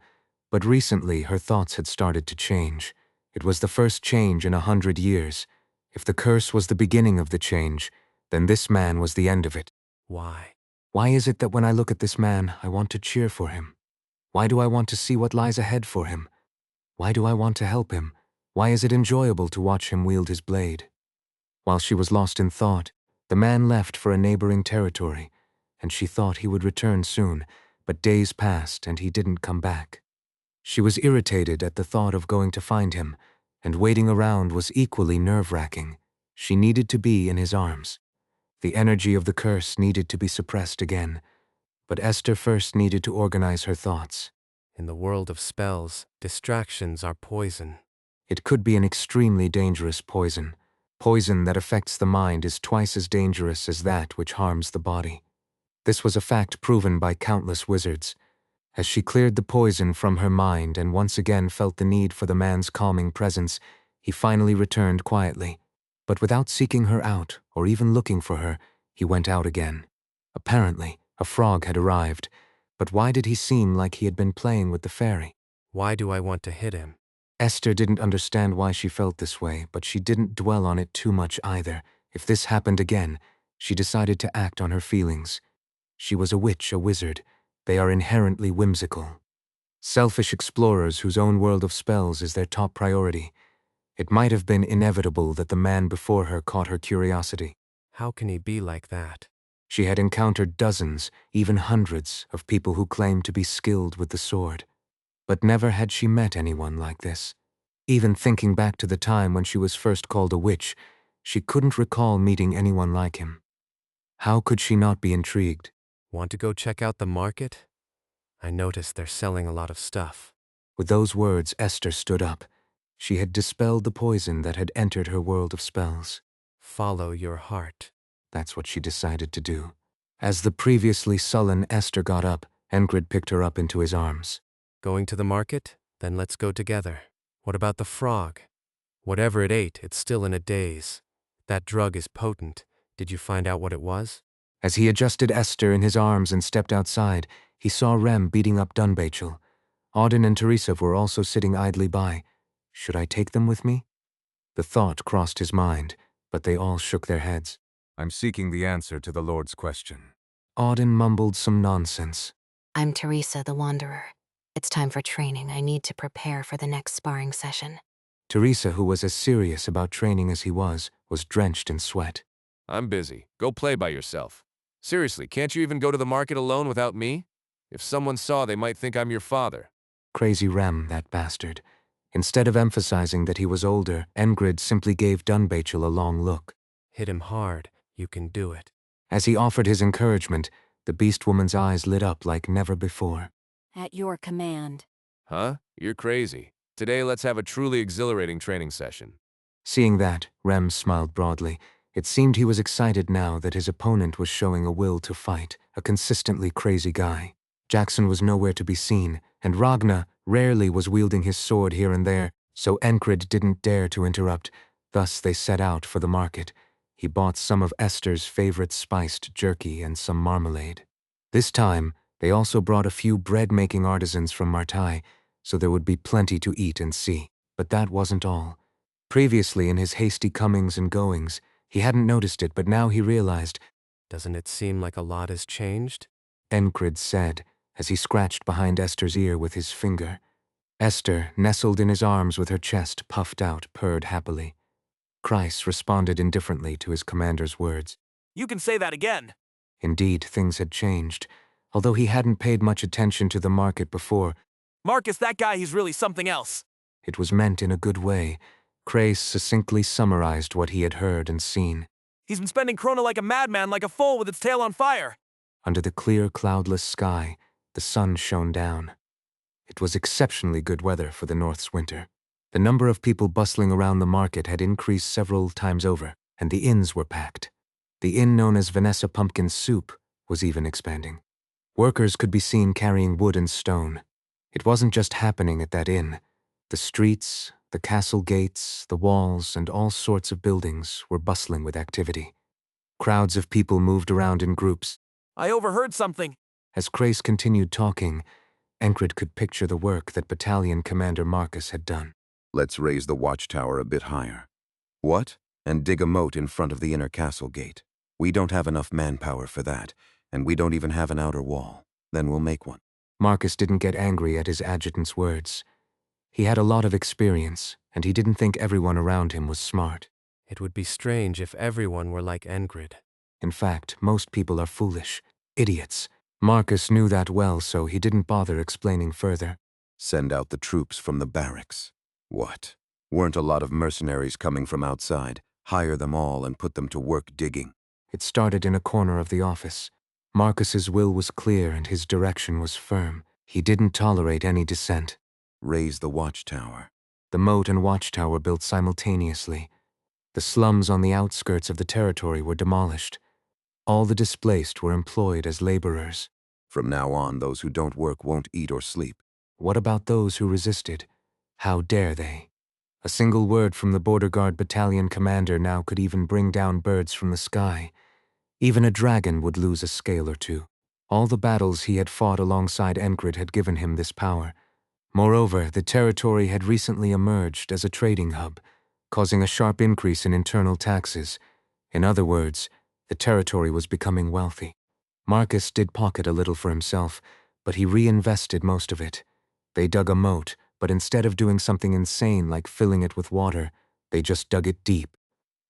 but recently her thoughts had started to change. It was the first change in 100 years. If the curse was the beginning of the change, then this man was the end of it. Why? Why is it that when I look at this man, I want to cheer for him? Why do I want to see what lies ahead for him? Why do I want to help him? Why is it enjoyable to watch him wield his blade? While she was lost in thought, the man left for a neighboring territory, and she thought he would return soon, but days passed and he didn't come back. She was irritated at the thought of going to find him, and waiting around was equally nerve-wracking. She needed to be in his arms. The energy of the curse needed to be suppressed again, but Esther first needed to organize her thoughts. In the world of spells, distractions are poison. It could be an extremely dangerous poison. Poison that affects the mind is twice as dangerous as that which harms the body. This was a fact proven by countless wizards. As she cleared the poison from her mind and once again felt the need for the man's calming presence, he finally returned quietly. But without seeking her out or even looking for her, he went out again. Apparently, a frog had arrived, but why did he seem like he had been playing with the fairy? Why do I want to hit him? Esther didn't understand why she felt this way, but she didn't dwell on it too much either. If this happened again, she decided to act on her feelings. She was a witch, a wizard. They are inherently whimsical. Selfish explorers whose own world of spells is their top priority. It might have been inevitable that the man before her caught her curiosity. How can he be like that? She had encountered dozens, even hundreds, of people who claimed to be skilled with the sword. But never had she met anyone like this. Even thinking back to the time when she was first called a witch, she couldn't recall meeting anyone like him. How could she not be intrigued? Want to go check out the market? I noticed they're selling a lot of stuff. With those words, Esther stood up. She had dispelled the poison that had entered her world of spells. Follow your heart. That's what she decided to do. As the previously sullen Esther got up, Enkrid picked her up into his arms. Going to the market? Then let's go together. What about the frog? Whatever it ate, it's still in a daze. That drug is potent. Did you find out what it was? As he adjusted Esther in his arms and stepped outside, he saw Rem beating up Dunbachel. Auden and Teresa were also sitting idly by. Should I take them with me? The thought crossed his mind, but they all shook their heads. I'm seeking the answer to the Lord's question. Auden mumbled some nonsense. I'm Teresa the Wanderer. It's time for training. I need to prepare for the next sparring session. Teresa, who was as serious about training as he was drenched in sweat. I'm busy. Go play by yourself. Seriously, can't you even go to the market alone without me? If someone saw, they might think I'm your father. Crazy Rem, that bastard. Instead of emphasizing that he was older, Enkrid simply gave Dunbachel a long look. Hit him hard. You can do it. As he offered his encouragement, the beast woman's eyes lit up like never before. At your command. Huh? You're crazy. Today, let's have a truly exhilarating training session. Seeing that, Rem smiled broadly. It seemed he was excited now that his opponent was showing a will to fight, a consistently crazy guy. Jackson was nowhere to be seen, and Ragnar rarely was wielding his sword here and there, so Enkrid didn't dare to interrupt. Thus they set out for the market. He bought some of Esther's favorite spiced jerky and some marmalade. This time, they also brought a few bread-making artisans from Martai, so there would be plenty to eat and see. But that wasn't all. Previously, in his hasty comings and goings, he hadn't noticed it, but now he realized. Doesn't it seem like a lot has changed? Enkrid said, as he scratched behind Esther's ear with his finger. Esther, nestled in his arms with her chest puffed out, purred happily. Kreis responded indifferently to his commander's words. You can say that again. Indeed, things had changed. Although he hadn't paid much attention to the market before, Marcus, that guy, he's really something else. it was meant in a good way. Kreis succinctly summarized what he had heard and seen. He's been spending Krona like a madman, like a foal with its tail on fire. Under the clear, cloudless sky, the sun shone down. It was exceptionally good weather for the North's winter. The number of people bustling around the market had increased several times over, and the inns were packed. The inn known as Vanessa Pumpkin Soup was even expanding. Workers could be seen carrying wood and stone. It wasn't just happening at that inn. The streets, the castle gates, the walls, and all sorts of buildings were bustling with activity. Crowds of people moved around in groups. I overheard something. As Kreis continued talking, Enkrid could picture the work that Battalion Commander Marcus had done. Let's raise the watchtower a bit higher. What? And dig a moat in front of the inner castle gate. We don't have enough manpower for that, and we don't even have an outer wall. Then we'll make one. Marcus didn't get angry at his adjutant's words. He had a lot of experience, and he didn't think everyone around him was smart. It would be strange if everyone were like Enkrid. In fact, most people are foolish, idiots. Marcus knew that well, so he didn't bother explaining further. Send out the troops from the barracks. What? Weren't a lot of mercenaries coming from outside? Hire them all and put them to work digging. It started in a corner of the office. Marcus's will was clear and his direction was firm. He didn't tolerate any dissent. Raise the watchtower. The moat and watchtower built simultaneously. The slums on the outskirts of the territory were demolished. All the displaced were employed as laborers. From now on, those who don't work won't eat or sleep. What about those who resisted? How dare they? A single word from the Border Guard Battalion commander now could even bring down birds from the sky. Even a dragon would lose a scale or two. All the battles he had fought alongside Enkrid had given him this power. Moreover, the territory had recently emerged as a trading hub, causing a sharp increase in internal taxes. In other words, the territory was becoming wealthy. Marcus did pocket a little for himself, but he reinvested most of it. They dug a moat, but instead of doing something insane like filling it with water, they just dug it deep.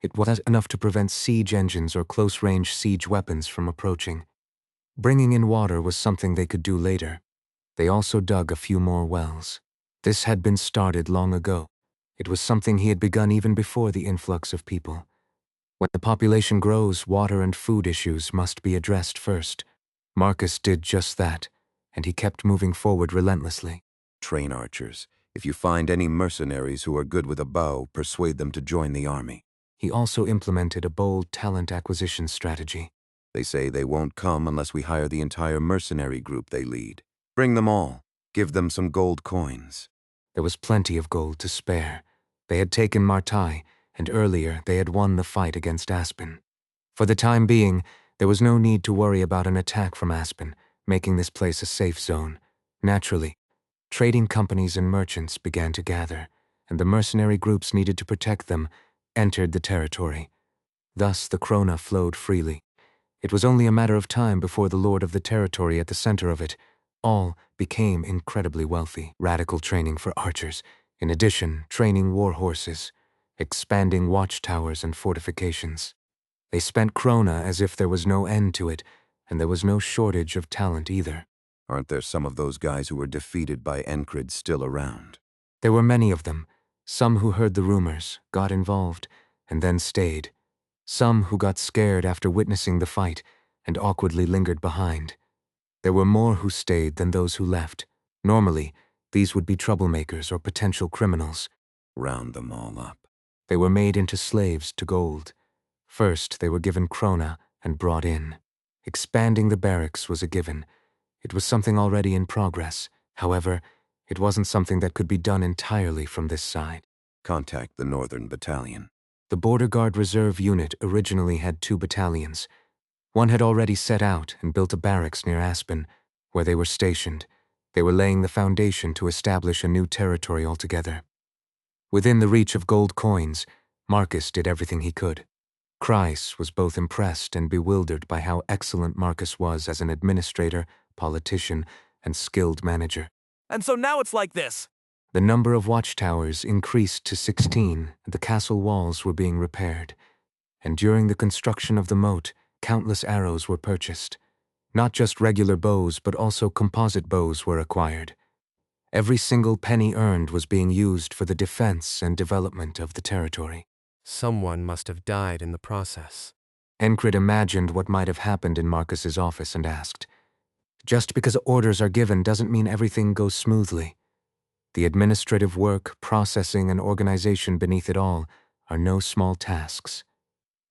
It wasn't enough to prevent siege engines or close-range siege weapons from approaching. Bringing in water was something they could do later. They also dug a few more wells. This had been started long ago. It was something he had begun even before the influx of people. When the population grows, water and food issues must be addressed first. Marcus did just that, and he kept moving forward relentlessly. Train archers. If you find any mercenaries who are good with a bow, persuade them to join the army. He also implemented a bold talent acquisition strategy. They say they won't come unless we hire the entire mercenary group they lead. Bring them all. Give them some gold coins. There was plenty of gold to spare. They had taken Martai, and earlier they had won the fight against Aspen. For the time being, there was no need to worry about an attack from Aspen, making this place a safe zone. Naturally, trading companies and merchants began to gather, and the mercenary groups needed to protect them entered the territory. Thus the krona flowed freely. It was only a matter of time before the lord of the territory at the center of it all became incredibly wealthy. Radical training for archers, in addition, training war horses, expanding watchtowers and fortifications. They spent krona as if there was no end to it, and there was no shortage of talent either. Aren't there some of those guys who were defeated by Enkrid still around? There were many of them, some who heard the rumors, got involved, and then stayed. Some who got scared after witnessing the fight and awkwardly lingered behind. There were more who stayed than those who left. Normally, these would be troublemakers or potential criminals. Round them all up. They were made into slaves to gold. First, they were given krona and brought in. Expanding the barracks was a given. It was something already in progress. However, it wasn't something that could be done entirely from this side. Contact the Northern Battalion. The Border Guard Reserve Unit originally had 2 battalions. One had already set out and built a barracks near Aspen, where they were stationed. They were laying the foundation to establish a new territory altogether. Within the reach of gold coins, Marcus did everything he could. Kreis was both impressed and bewildered by how excellent Marcus was as an administrator, politician, and skilled manager. And so now it's like this. The number of watchtowers increased to 16, and the castle walls were being repaired. And during the construction of the moat, countless arrows were purchased. Not just regular bows, but also composite bows were acquired. Every single penny earned was being used for the defense and development of the territory. Someone must have died in the process. Enkrid imagined what might have happened in Marcus's office and asked, "Just because orders are given doesn't mean everything goes smoothly. The administrative work, processing, and organization beneath it all are no small tasks."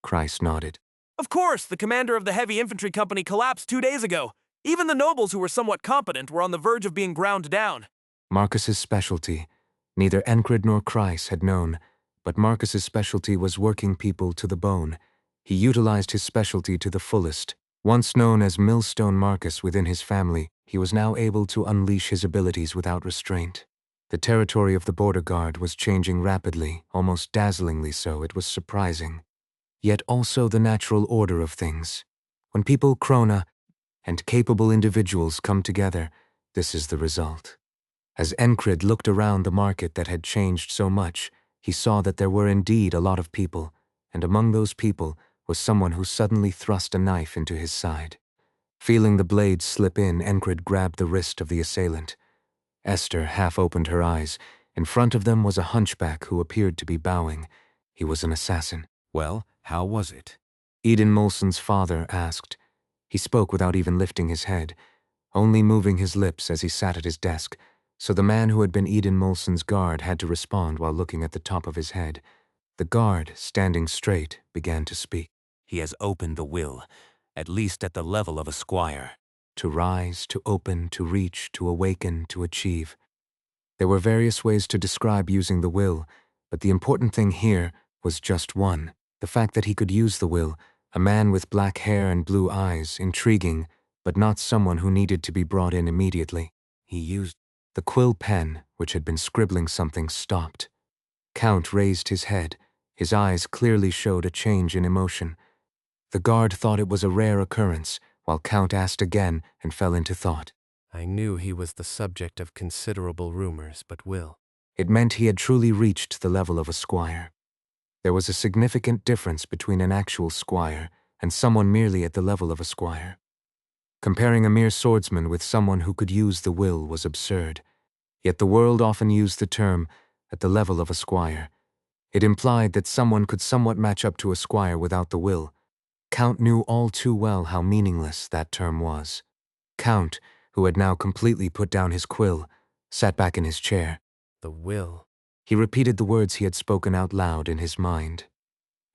Kreis nodded. Of course, the commander of the heavy infantry company collapsed 2 days ago. Even the nobles who were somewhat competent were on the verge of being ground down. Marcus's specialty. Neither Enkrid nor Kreis had known, but Marcus's specialty was working people to the bone. He utilized his specialty to the fullest. Once known as Millstone Marcus within his family, he was now able to unleash his abilities without restraint. The territory of the Border Guard was changing rapidly, almost dazzlingly so. It was surprising. Yet also the natural order of things. When people, krona, and capable individuals come together, this is the result. As Enkrid looked around the market that had changed so much, he saw that there were indeed a lot of people, and among those people was someone who suddenly thrust a knife into his side. Feeling the blade slip in, Enkrid grabbed the wrist of the assailant. Esther half opened her eyes. In front of them was a hunchback who appeared to be bowing. He was an assassin. Well, how was it? Eden Molson's father asked. He spoke without even lifting his head, only moving his lips as he sat at his desk, so the man who had been Eden Molson's guard had to respond while looking at the top of his head. The guard, standing straight, began to speak. He has opened the will, at least at the level of a squire. To rise, to open, to reach, to awaken, to achieve. There were various ways to describe using the will, but the important thing here was just one. The fact that he could use the will, a man with black hair and blue eyes, intriguing, but not someone who needed to be brought in immediately. He used... The quill pen, which had been scribbling something, stopped. Count raised his head. His eyes clearly showed a change in emotion. The guard thought it was a rare occurrence, while Count asked again and fell into thought. I knew he was the subject of considerable rumors, but will. It meant he had truly reached the level of a squire. There was a significant difference between an actual squire and someone merely at the level of a squire. Comparing a mere swordsman with someone who could use the will was absurd. Yet the world often used the term, at the level of a squire. It implied that someone could somewhat match up to a squire without the will. Count knew all too well how meaningless that term was. Count, who had now completely put down his quill, sat back in his chair. The will. He repeated the words he had spoken out loud in his mind.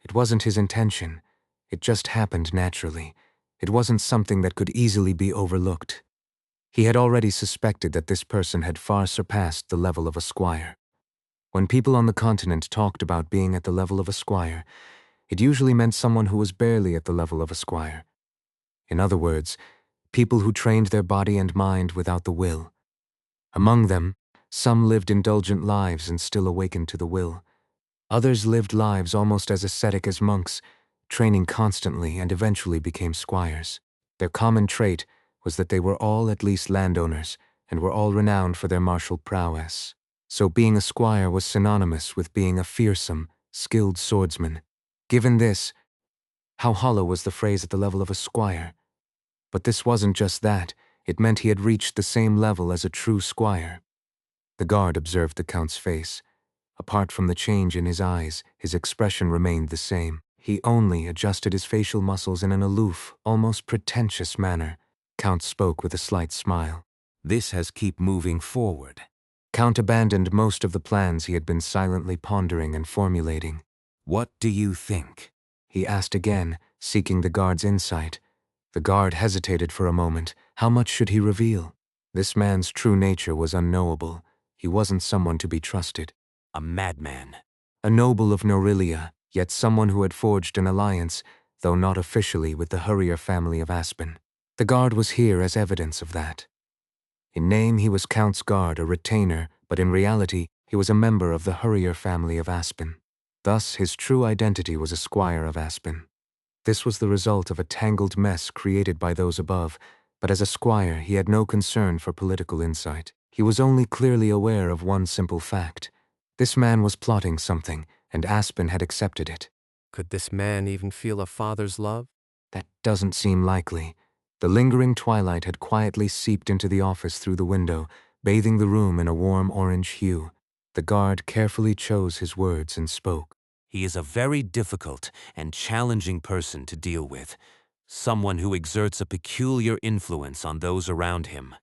It wasn't his intention. It just happened naturally. It wasn't something that could easily be overlooked. He had already suspected that this person had far surpassed the level of a squire. When people on the continent talked about being at the level of a squire, it usually meant someone who was barely at the level of a squire. In other words, people who trained their body and mind without the will. Among them, some lived indulgent lives and still awakened to the will. Others lived lives almost as ascetic as monks, training constantly and eventually became squires. Their common trait was that they were all at least landowners and were all renowned for their martial prowess. So being a squire was synonymous with being a fearsome, skilled swordsman. Given this, how hollow was the phrase at the level of a squire? But this wasn't just that. It meant he had reached the same level as a true squire. The guard observed the Count's face. Apart from the change in his eyes, his expression remained the same. He only adjusted his facial muscles in an aloof, almost pretentious manner. Count spoke with a slight smile. This has keep moving forward. Count abandoned most of the plans he had been silently pondering and formulating. What do you think? He asked again, seeking the guard's insight. The guard hesitated for a moment. How much should he reveal? This man's true nature was unknowable. He wasn't someone to be trusted. A madman. A noble of Norilia, yet someone who had forged an alliance, though not officially, with the Hurrier family of Aspen. The guard was here as evidence of that. In name he was Count's guard, a retainer, but in reality he was a member of the Hurrier family of Aspen. Thus his true identity was a squire of Aspen. This was the result of a tangled mess created by those above, but as a squire he had no concern for political insight. He was only clearly aware of one simple fact. This man was plotting something, and Aspen had accepted it. Could this man even feel a father's love? That doesn't seem likely. The lingering twilight had quietly seeped into the office through the window, bathing the room in a warm orange hue. The guard carefully chose his words and spoke. He is a very difficult and challenging person to deal with. Someone who exerts a peculiar influence on those around him.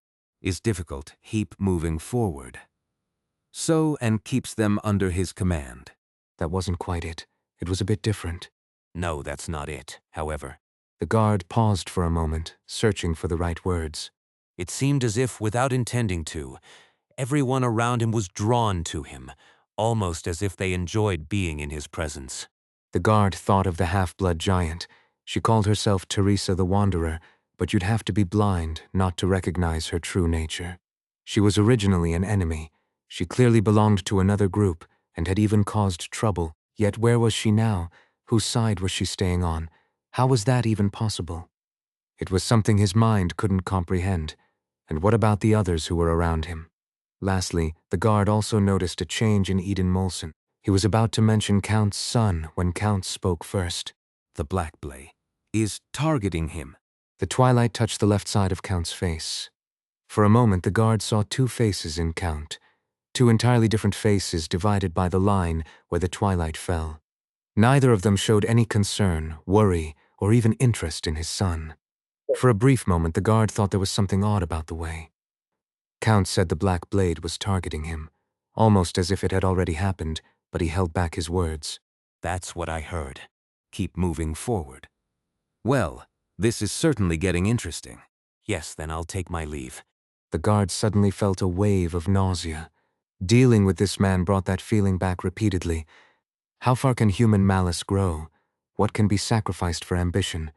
Is difficult, keep moving forward. So, and keeps them under his command. That wasn't quite it. It was a bit different. No, that's not it, however. The guard paused for a moment, searching for the right words. It seemed as if, without intending to, everyone around him was drawn to him, almost as if they enjoyed being in his presence. The guard thought of the half-blood giant. She called herself Teresa the Wanderer, but you'd have to be blind not to recognize her true nature. She was originally an enemy. She clearly belonged to another group and had even caused trouble. Yet where was she now? Whose side was she staying on? How was that even possible? It was something his mind couldn't comprehend. And what about the others who were around him? Lastly, the guard also noticed a change in Eden Molson. He was about to mention Count's son when Count spoke first. The Black Blade is targeting him. The twilight touched the left side of Count's face. For a moment, the guard saw two faces in Count. Two entirely different faces divided by the line where the twilight fell. Neither of them showed any concern, worry, or even interest in his son. For a brief moment, the guard thought there was something odd about the way. Count said the Black Blade was targeting him, almost as if it had already happened, but he held back his words. That's what I heard. Keep moving forward. Well, this is certainly getting interesting. Yes, then I'll take my leave. The guard suddenly felt a wave of nausea. Dealing with this man brought that feeling back repeatedly. How far can human malice grow? What can be sacrificed for ambition?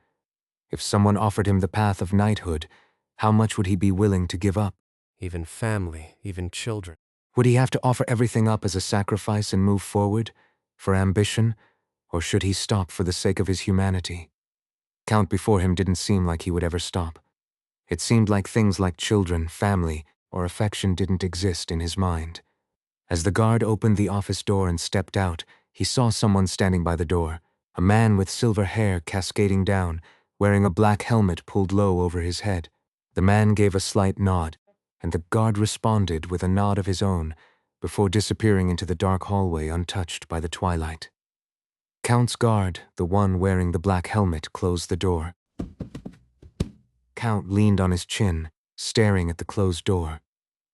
If someone offered him the path of knighthood, how much would he be willing to give up? Even family, even children. Would he have to offer everything up as a sacrifice and move forward? For ambition? Or should he stop for the sake of his humanity? Count before him didn't seem like he would ever stop. It seemed like things like children, family, or affection didn't exist in his mind. As the guard opened the office door and stepped out, he saw someone standing by the door, a man with silver hair cascading down, wearing a black helmet pulled low over his head. The man gave a slight nod, and the guard responded with a nod of his own, before disappearing into the dark hallway untouched by the twilight. Count's guard, the one wearing the black helmet, closed the door. Count leaned on his chin, staring at the closed door.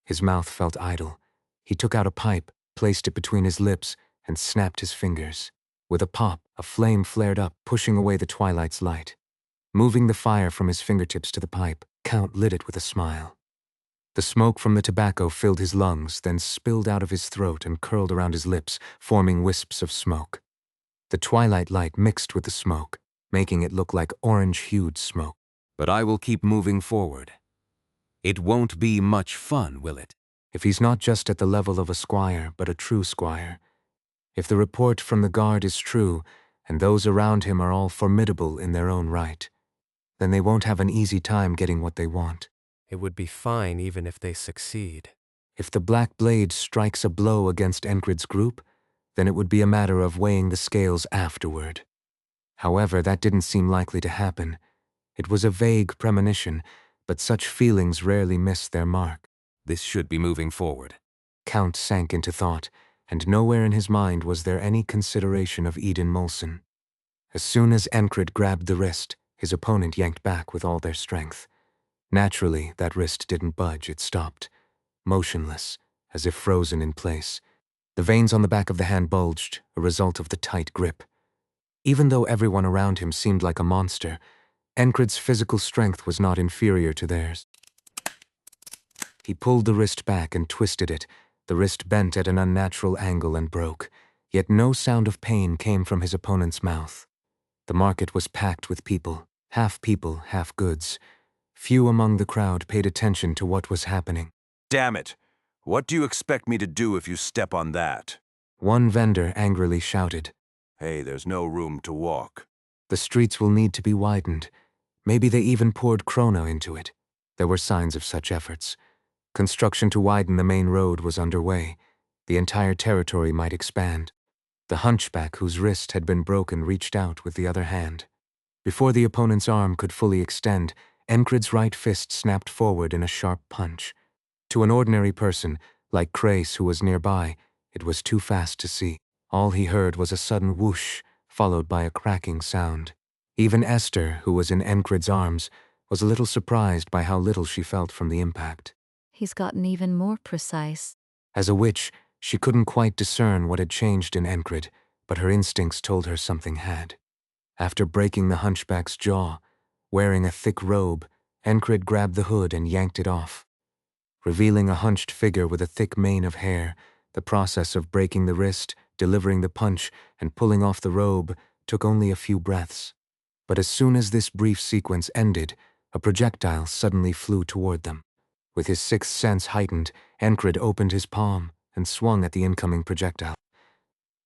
His mouth felt idle. He took out a pipe, placed it between his lips, and snapped his fingers. With a pop, a flame flared up, pushing away the twilight's light. Moving the fire from his fingertips to the pipe, Count lit it with a smile. The smoke from the tobacco filled his lungs, then spilled out of his throat and curled around his lips, forming wisps of smoke. The twilight light mixed with the smoke, making it look like orange-hued smoke. But I will keep moving forward. It won't be much fun, will it? If he's not just at the level of a squire, but a true squire. If the report from the guard is true, and those around him are all formidable in their own right, then they won't have an easy time getting what they want. It would be fine even if they succeed. If the Black Blade strikes a blow against Enkrid's group, then it would be a matter of weighing the scales afterward. However, that didn't seem likely to happen. It was a vague premonition, but such feelings rarely miss their mark. This should be moving forward. Count sank into thought, and nowhere in his mind was there any consideration of Eden Molson. As soon as Enkrid grabbed the wrist, his opponent yanked back with all their strength. Naturally, that wrist didn't budge, it stopped, motionless, as if frozen in place. The veins on the back of the hand bulged, a result of the tight grip. Even though everyone around him seemed like a monster, Enkrid's physical strength was not inferior to theirs. He pulled the wrist back and twisted it. The wrist bent at an unnatural angle and broke, yet no sound of pain came from his opponent's mouth. The market was packed with people, half goods. Few among the crowd paid attention to what was happening. Damn it! What do you expect me to do if you step on that? One vendor angrily shouted. Hey, there's no room to walk. The streets will need to be widened. Maybe they even poured chrono into it. There were signs of such efforts. Construction to widen the main road was underway. The entire territory might expand. The hunchback whose wrist had been broken reached out with the other hand. Before the opponent's arm could fully extend, Enkrid's right fist snapped forward in a sharp punch. To an ordinary person, like Crace who was nearby, it was too fast to see. All he heard was a sudden whoosh, followed by a cracking sound. Even Esther, who was in Enkrid's arms, was a little surprised by how little she felt from the impact. He's gotten even more precise. As a witch, she couldn't quite discern what had changed in Enkrid, but her instincts told her something had. After breaking the hunchback's jaw, wearing a thick robe, Enkrid grabbed the hood and yanked it off. Revealing a hunched figure with a thick mane of hair, the process of breaking the wrist, delivering the punch, and pulling off the robe took only a few breaths. But as soon as this brief sequence ended, a projectile suddenly flew toward them. With his sixth sense heightened, Enkrid opened his palm and swung at the incoming projectile.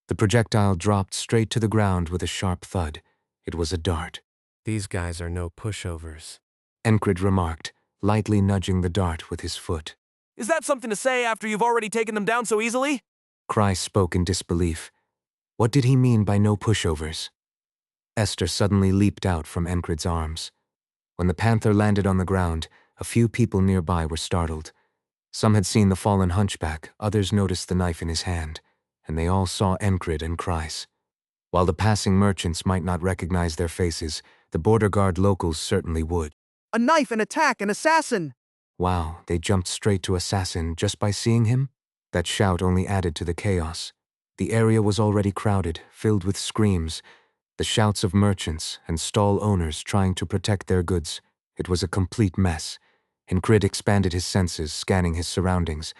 The projectile dropped straight to the ground with a sharp thud. It was a dart. These guys are no pushovers, Enkrid remarked, lightly nudging the dart with his foot. Is that something to say after you've already taken them down so easily? Cry spoke in disbelief. What did he mean by no pushovers? Esther suddenly leaped out from Enkrid's arms. When the panther landed on the ground, a few people nearby were startled. Some had seen the fallen hunchback, others noticed the knife in his hand, and they all saw Enkrid and Kreis. While the passing merchants might not recognize their faces, the border guard locals certainly would. A knife, an attack, an assassin! Wow, they jumped straight to assassin just by seeing him? That shout only added to the chaos. The area was already crowded, filled with screams, the shouts of merchants and stall owners trying to protect their goods. It was a complete mess. Enkrid expanded his senses, scanning his surroundings.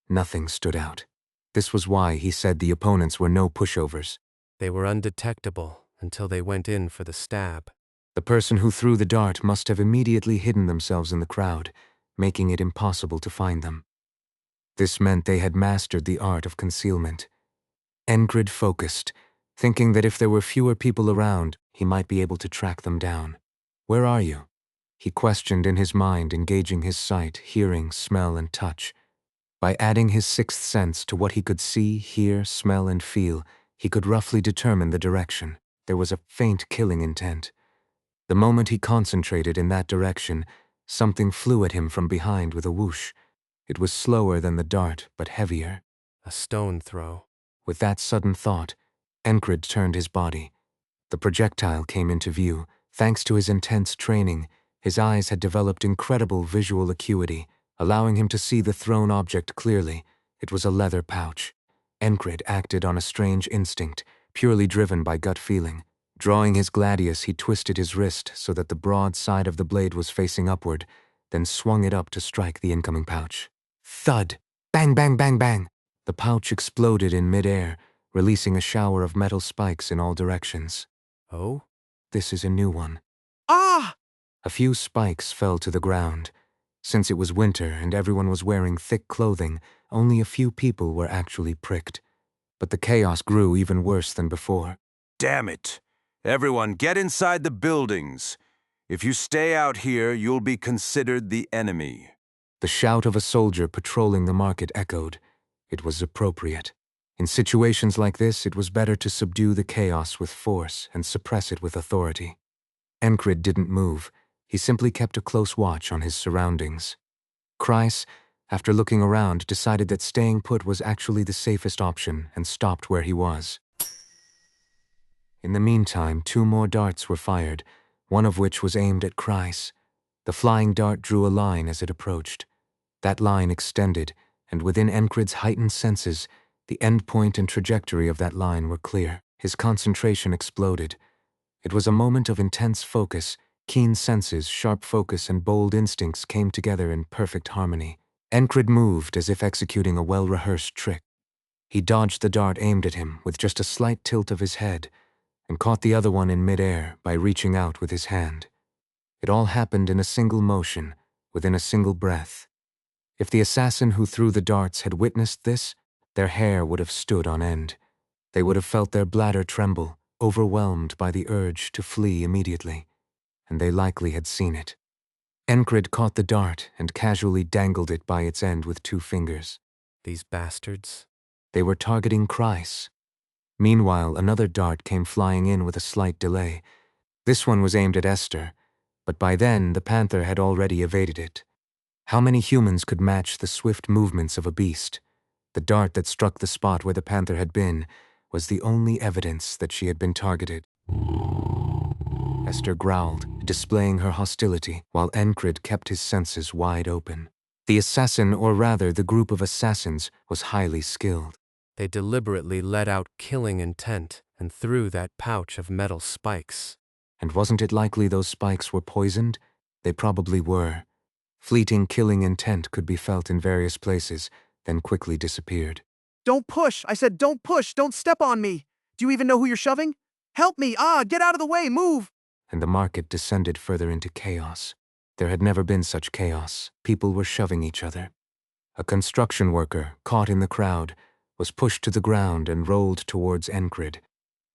Nothing stood out. This was why he said the opponents were no pushovers. They were undetectable until they went in for the stab. The person who threw the dart must have immediately hidden themselves in the crowd, making it impossible to find them. This meant they had mastered the art of concealment. Enkrid focused, thinking that if there were fewer people around, he might be able to track them down. Where are you? He questioned in his mind, engaging his sight, hearing, smell, and touch. By adding his sixth sense to what he could see, hear, smell, and feel, he could roughly determine the direction. There was a faint killing intent. The moment he concentrated in that direction, something flew at him from behind with a whoosh. It was slower than the dart, but heavier. A stone throw. With that sudden thought, Enkrid turned his body. The projectile came into view. Thanks to his intense training, his eyes had developed incredible visual acuity, allowing him to see the thrown object clearly. It was a leather pouch. Enkrid acted on a strange instinct, purely driven by gut feeling. Drawing his gladius, he twisted his wrist so that the broad side of the blade was facing upward, then swung it up to strike the incoming pouch. Thud! Bang, bang, bang, bang! The pouch exploded in midair, releasing a shower of metal spikes in all directions. Oh? This is a new one. Ah! A few spikes fell to the ground. Since it was winter and everyone was wearing thick clothing, only a few people were actually pricked. But the chaos grew even worse than before. Damn it! Everyone, get inside the buildings. If you stay out here, you'll be considered the enemy. The shout of a soldier patrolling the market echoed. It was appropriate. In situations like this, it was better to subdue the chaos with force and suppress it with authority. Enkrid didn't move. He simply kept a close watch on his surroundings. Kreis, after looking around, decided that staying put was actually the safest option and stopped where he was. In the meantime, 2 more darts were fired, one of which was aimed at Kreis. The flying dart drew a line as it approached. That line extended, and within Enkrid's heightened senses, the endpoint and trajectory of that line were clear. His concentration exploded. It was a moment of intense focus. Keen senses, sharp focus, and bold instincts came together in perfect harmony. Enkrid moved as if executing a well-rehearsed trick. He dodged the dart aimed at him with just a slight tilt of his head and caught the other one in midair by reaching out with his hand. It all happened in a single motion, within a single breath. If the assassin who threw the darts had witnessed this, their hair would have stood on end. They would have felt their bladder tremble, overwhelmed by the urge to flee immediately, and they likely had seen it. Enkrid caught the dart and casually dangled it by its end with 2 fingers. These bastards. They were targeting Kreis. Meanwhile, another dart came flying in with a slight delay. This one was aimed at Esther, but by then the panther had already evaded it. How many humans could match the swift movements of a beast? The dart that struck the spot where the panther had been was the only evidence that she had been targeted. Esther growled, displaying her hostility, while Enkrid kept his senses wide open. The assassin, or rather the group of assassins, was highly skilled. They deliberately let out killing intent and threw that pouch of metal spikes. And wasn't it likely those spikes were poisoned? They probably were. Fleeting killing intent could be felt in various places, then quickly disappeared. Don't push! I said don't push! Don't step on me! Do you even know who you're shoving? Help me! Get out of the way! Move! And the market descended further into chaos. There had never been such chaos. People were shoving each other. A construction worker, caught in the crowd, was pushed to the ground and rolled towards Enkrid.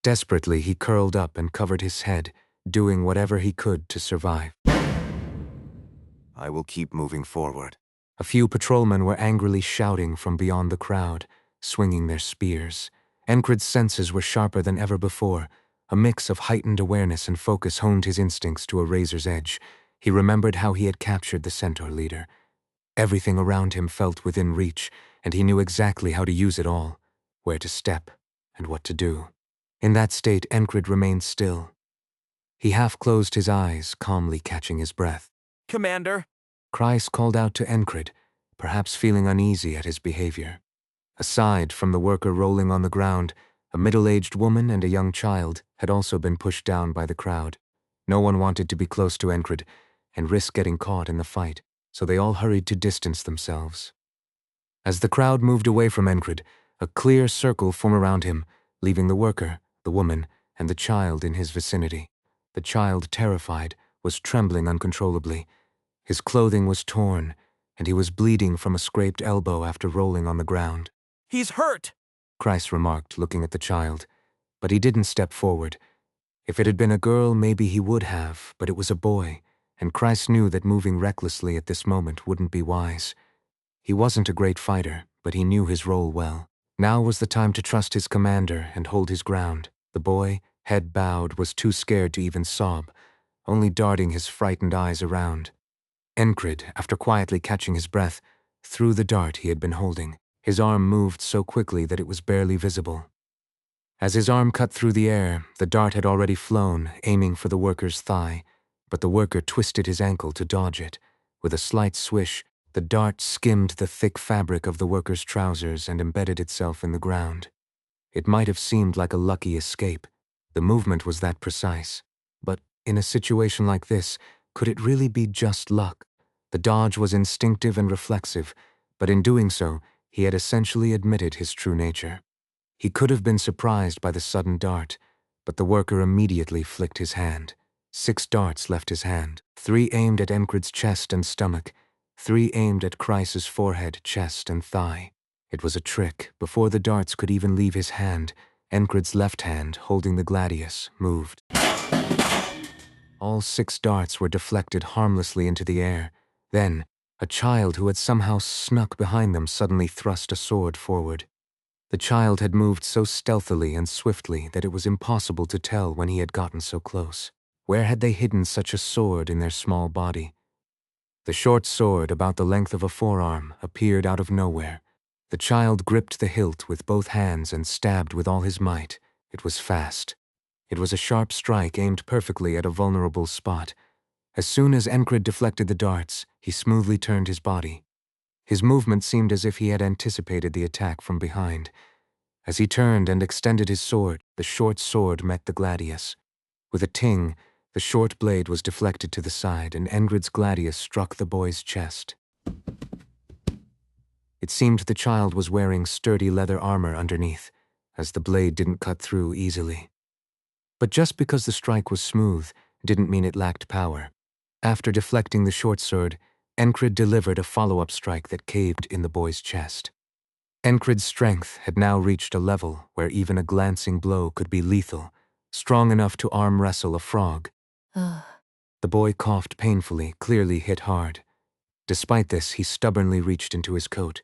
Desperately, he curled up and covered his head, doing whatever he could to survive. I will keep moving forward. A few patrolmen were angrily shouting from beyond the crowd, swinging their spears. Enkrid's senses were sharper than ever before. A mix of heightened awareness and focus honed his instincts to a razor's edge. He remembered how he had captured the centaur leader. Everything around him felt within reach, and he knew exactly how to use it all, where to step, and what to do. In that state, Enkrid remained still. He half closed his eyes, calmly catching his breath. Commander! Kreis called out to Enkrid, perhaps feeling uneasy at his behavior. Aside from the worker rolling on the ground, a middle-aged woman and a young child had also been pushed down by the crowd. No one wanted to be close to Enkrid and risk getting caught in the fight, so they all hurried to distance themselves. As the crowd moved away from Enkrid, a clear circle formed around him, leaving the worker, the woman, and the child in his vicinity. The child, terrified, was trembling uncontrollably. His clothing was torn, and he was bleeding from a scraped elbow after rolling on the ground. He's hurt! Kreis remarked, looking at the child. But he didn't step forward. If it had been a girl, maybe he would have, but it was a boy, and Kreis knew that moving recklessly at this moment wouldn't be wise. He wasn't a great fighter, but he knew his role well. Now was the time to trust his commander and hold his ground. The boy, head bowed, was too scared to even sob, only darting his frightened eyes around. Enkrid, after quietly catching his breath, threw the dart he had been holding. His arm moved so quickly that it was barely visible. As his arm cut through the air, the dart had already flown, aiming for the worker's thigh, but the worker twisted his ankle to dodge it. With a slight swish, the dart skimmed the thick fabric of the worker's trousers and embedded itself in the ground. It might have seemed like a lucky escape. The movement was that precise. But in a situation like this, could it really be just luck? The dodge was instinctive and reflexive, but in doing so, he had essentially admitted his true nature. He could have been surprised by the sudden dart, but the worker immediately flicked his hand. 6 darts left his hand, 3 aimed at Enkrid's chest and stomach, 3 aimed at Kreis's forehead, chest, and thigh. It was a trick. Before the darts could even leave his hand, Enkrid's left hand, holding the gladius, moved. All 6 darts were deflected harmlessly into the air. Then, a child who had somehow snuck behind them suddenly thrust a sword forward. The child had moved so stealthily and swiftly that it was impossible to tell when he had gotten so close. Where had they hidden such a sword in their small body? The short sword, about the length of a forearm, appeared out of nowhere. The child gripped the hilt with both hands and stabbed with all his might. It was fast. It was a sharp strike aimed perfectly at a vulnerable spot. As soon as Enkrid deflected the darts, he smoothly turned his body. His movement seemed as if he had anticipated the attack from behind. As he turned and extended his sword, the short sword met the gladius. With a ting, the short blade was deflected to the side, and Enkrid's gladius struck the boy's chest. It seemed the child was wearing sturdy leather armor underneath, as the blade didn't cut through easily. But just because the strike was smooth didn't mean it lacked power. After deflecting the short sword, Enkrid delivered a follow-up strike that caved in the boy's chest. Enkrid's strength had now reached a level where even a glancing blow could be lethal, strong enough to arm wrestle a frog. Ugh. The boy coughed painfully, clearly hit hard. Despite this, he stubbornly reached into his coat.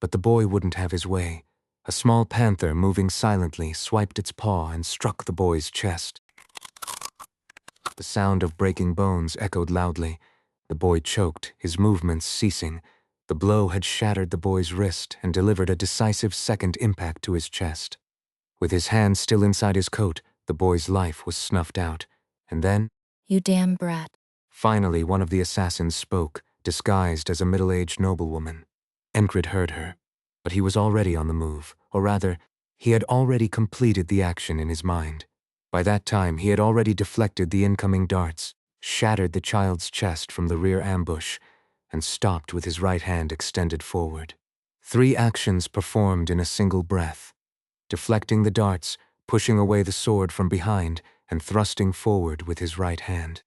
But the boy wouldn't have his way. A small panther, moving silently, swiped its paw and struck the boy's chest. The sound of breaking bones echoed loudly. The boy choked, his movements ceasing. The blow had shattered the boy's wrist and delivered a decisive second impact to his chest. With his hand still inside his coat, the boy's life was snuffed out. And then, You damn brat. finally, one of the assassins spoke, disguised as a middle-aged noblewoman. Enkrid heard her, but he was already on the move, or rather, he had already completed the action in his mind. By that time, he had already deflected the incoming darts, shattered the child's chest from the rear ambush, and stopped with his right hand extended forward. 3 actions performed in a single breath: deflecting the darts, pushing away the sword from behind, and thrusting forward with his right hand.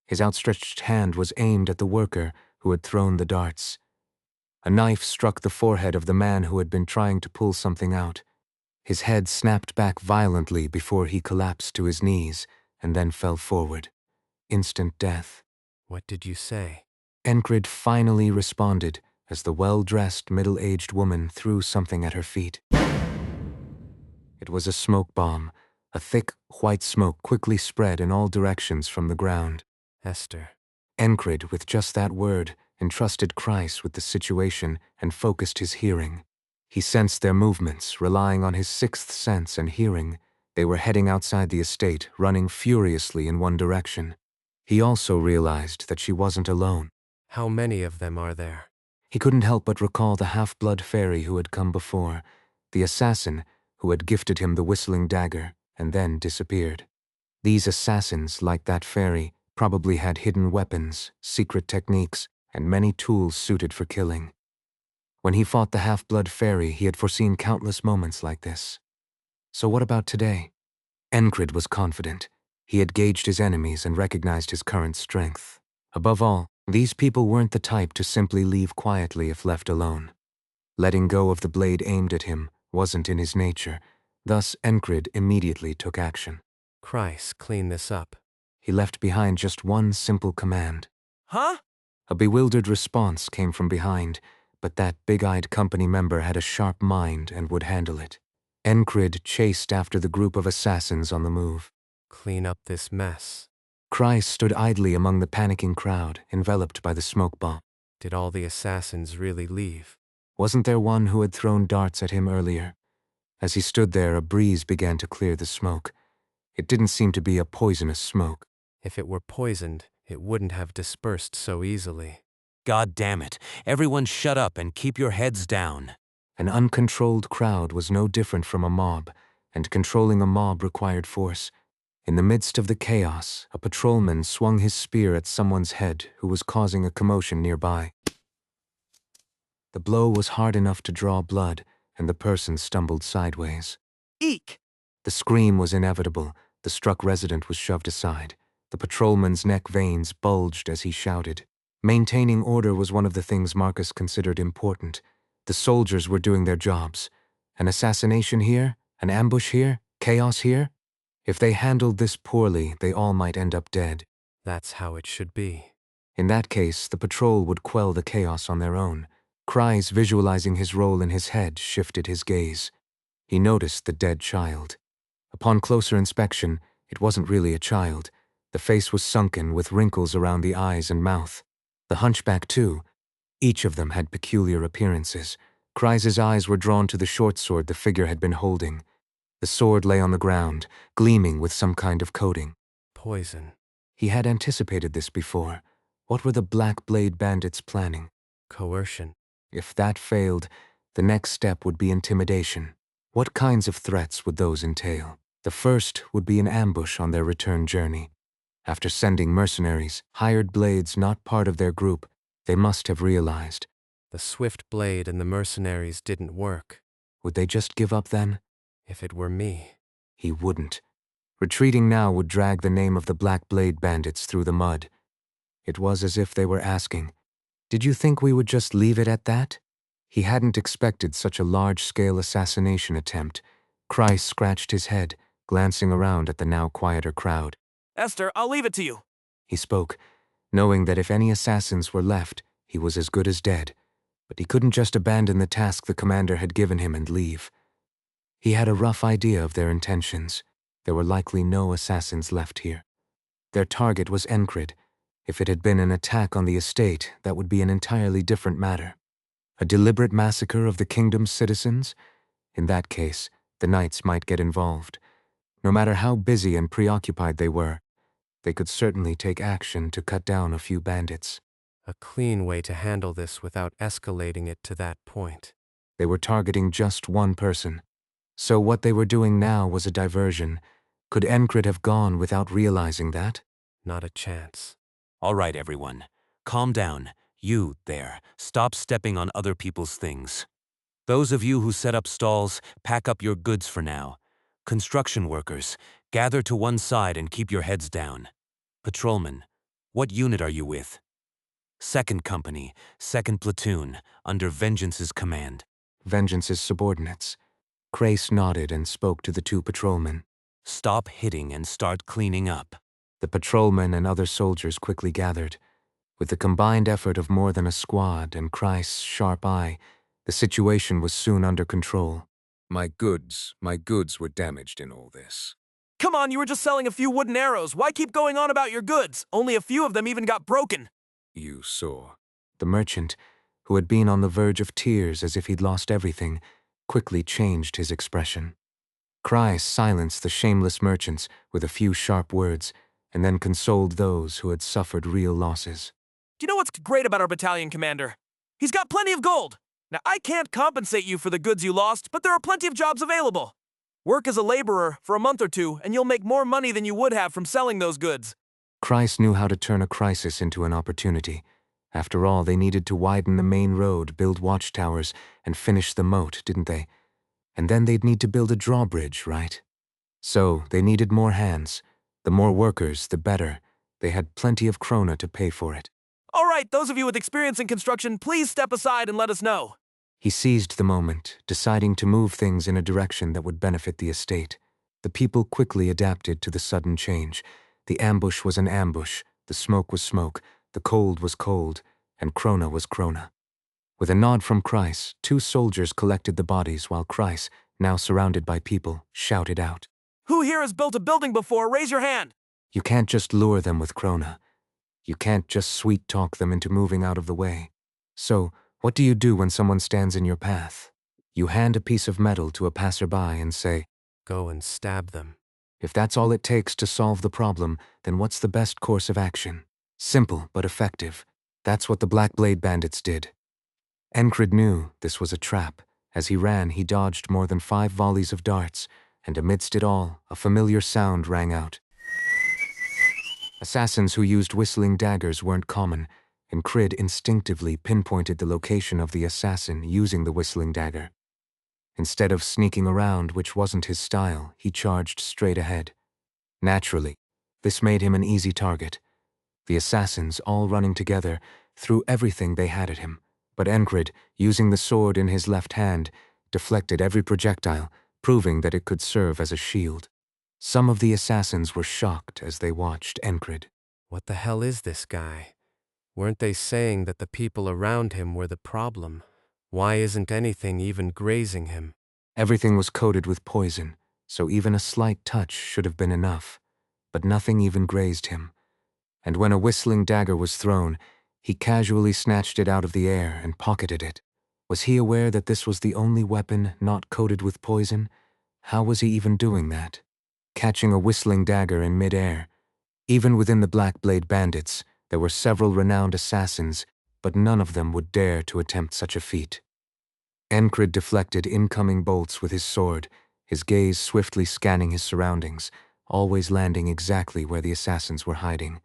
His outstretched hand was aimed at the worker who had thrown the darts. A knife struck the forehead of the man who had been trying to pull something out. His head snapped back violently before he collapsed to his knees and then fell forward. Instant death. What did you say? Enkrid finally responded as the well-dressed, middle-aged woman threw something at her feet. It was a smoke bomb. A thick, white smoke quickly spread in all directions from the ground. Esther. Enkrid, with just that word, entrusted Kreis with the situation and focused his hearing. He sensed their movements, relying on his 6th sense and hearing. They were heading outside the estate, running furiously in one direction. He also realized that she wasn't alone. How many of them are there? He couldn't help but recall the half-blood fairy who had come before, the assassin who had gifted him the whistling dagger and then disappeared. These assassins, like that fairy, probably had hidden weapons, secret techniques, and many tools suited for killing. When he fought the half-blood fairy, he had foreseen countless moments like this. So what about today? Enkrid was confident. He had gauged his enemies and recognized his current strength. Above all, these people weren't the type to simply leave quietly if left alone. Letting go of the blade aimed at him wasn't in his nature. Thus, Enkrid immediately took action. Kreis, clean this up. He left behind just one simple command. Huh? A bewildered response came from behind, but that big-eyed company member had a sharp mind and would handle it. Enkrid chased after the group of assassins on the move. Clean up this mess. Kreis stood idly among the panicking crowd, enveloped by the smoke bomb. Did all the assassins really leave? Wasn't there one who had thrown darts at him earlier? As he stood there, a breeze began to clear the smoke. It didn't seem to be a poisonous smoke. If it were poisoned, it wouldn't have dispersed so easily. God damn it. Everyone shut up and keep your heads down. An uncontrolled crowd was no different from a mob, and controlling a mob required force. In the midst of the chaos, a patrolman swung his spear at someone's head who was causing a commotion nearby. The blow was hard enough to draw blood, and the person stumbled sideways. Eek! The scream was inevitable. The struck resident was shoved aside. The patrolman's neck veins bulged as he shouted. Maintaining order was one of the things Marcus considered important. The soldiers were doing their jobs. An assassination here? An ambush here? Chaos here? If they handled this poorly, they all might end up dead. That's how it should be. In that case, the patrol would quell the chaos on their own. Kreis, visualizing his role in his head, shifted his gaze. He noticed the dead child. Upon closer inspection, it wasn't really a child. The face was sunken with wrinkles around the eyes and mouth. The hunchback, too. Each of them had peculiar appearances. Kreis's eyes were drawn to the short sword the figure had been holding. The sword lay on the ground, gleaming with some kind of coating. Poison. He had anticipated this before. What were the Black Blade bandits planning? Coercion. If that failed, the next step would be intimidation. What kinds of threats would those entail? The first would be an ambush on their return journey. After sending mercenaries, hired blades not part of their group, they must have realized. The swift blade and the mercenaries didn't work. Would they just give up then? If it were me. He wouldn't. Retreating now would drag the name of the Black Blade bandits through the mud. It was as if they were asking, "Did you think we would just leave it at that?" He hadn't expected such a large-scale assassination attempt. Christ scratched his head, glancing around at the now quieter crowd. Esther, I'll leave it to you. He spoke, knowing that if any assassins were left, he was as good as dead. But he couldn't just abandon the task the commander had given him and leave. He had a rough idea of their intentions. There were likely no assassins left here. Their target was Enkrid. If it had been an attack on the estate, that would be an entirely different matter. A deliberate massacre of the kingdom's citizens? In that case, the knights might get involved. No matter how busy and preoccupied they were, they could certainly take action to cut down a few bandits. A clean way to handle this without escalating it to that point. They were targeting just one person. So what they were doing now was a diversion. Could Enkrid have gone without realizing that? Not a chance. All right, everyone. Calm down. You, there. Stop stepping on other people's things. Those of you who set up stalls, pack up your goods for now. Construction workers, gather to one side and keep your heads down. Patrolman, what unit are you with? Second Company, 2nd Platoon, under Vengeance's command. Vengeance's subordinates. Crace nodded and spoke to the two patrolmen. Stop hitting and start cleaning up. The patrolmen and other soldiers quickly gathered. With the combined effort of more than a squad and Christ's sharp eye, the situation was soon under control. My goods were damaged in all this. Come on, you were just selling a few wooden arrows. Why keep going on about your goods? Only a few of them even got broken. You saw. The merchant, who had been on the verge of tears as if he'd lost everything, quickly changed his expression. Christ silenced the shameless merchants with a few sharp words, and then consoled those who had suffered real losses. Do you know what's great about our battalion commander? He's got plenty of gold. Now, I can't compensate you for the goods you lost, but there are plenty of jobs available. Work as a laborer for a month or two, and you'll make more money than you would have from selling those goods. Christ knew how to turn a crisis into an opportunity. After all, they needed to widen the main road, build watchtowers, and finish the moat, didn't they? And then they'd need to build a drawbridge, right? So, they needed more hands. The more workers, the better. They had plenty of krona to pay for it. All right, those of you with experience in construction, please step aside and let us know. He seized the moment, deciding to move things in a direction that would benefit the estate. The people quickly adapted to the sudden change. The ambush was an ambush, the smoke was smoke, the cold was cold, and krona was krona. With a nod from Kreis, two soldiers collected the bodies while Kreis, now surrounded by people, shouted out. Who here has built a building before? Raise your hand. You can't just lure them with krona. You can't just sweet-talk them into moving out of the way. So, what do you do when someone stands in your path? You hand a piece of metal to a passerby and say, Go and stab them. If that's all it takes to solve the problem, then what's the best course of action? Simple, but effective. That's what the Black Blade bandits did. Enkrid knew this was a trap. As he ran, he dodged more than 5 volleys of darts, and amidst it all, a familiar sound rang out. Assassins who used whistling daggers weren't common, and Enkrid instinctively pinpointed the location of the assassin using the whistling dagger. Instead of sneaking around, which wasn't his style, he charged straight ahead. Naturally, this made him an easy target. The assassins, all running together, threw everything they had at him, but Enkrid, using the sword in his left hand, deflected every projectile, proving that it could serve as a shield. Some of the assassins were shocked as they watched Enkrid. What the hell is this guy? Weren't they saying that the people around him were the problem? Why isn't anything even grazing him? Everything was coated with poison, so even a slight touch should have been enough, but nothing even grazed him. And when a whistling dagger was thrown, he casually snatched it out of the air and pocketed it. Was he aware that this was the only weapon not coated with poison? How was he even doing that? Catching a whistling dagger in mid-air. Even within the Black Blade bandits, there were several renowned assassins, but none of them would dare to attempt such a feat. Enkrid deflected incoming bolts with his sword, his gaze swiftly scanning his surroundings, always landing exactly where the assassins were hiding.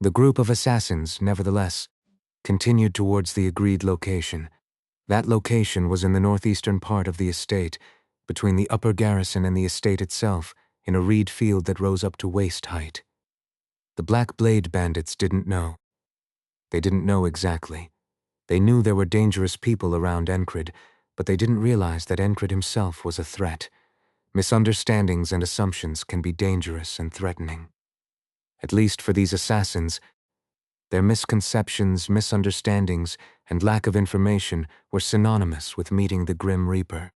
The group of assassins, nevertheless, continued towards the agreed location. That location was in the northeastern part of the estate, between the upper garrison and the estate itself, in a reed field that rose up to waist height. The Black Blade bandits didn't know. They didn't know exactly. They knew there were dangerous people around Enkrid, but they didn't realize that Enkrid himself was a threat. Misunderstandings and assumptions can be dangerous and threatening. At least for these assassins, their misconceptions, misunderstandings, and lack of information were synonymous with meeting the Grim Reaper.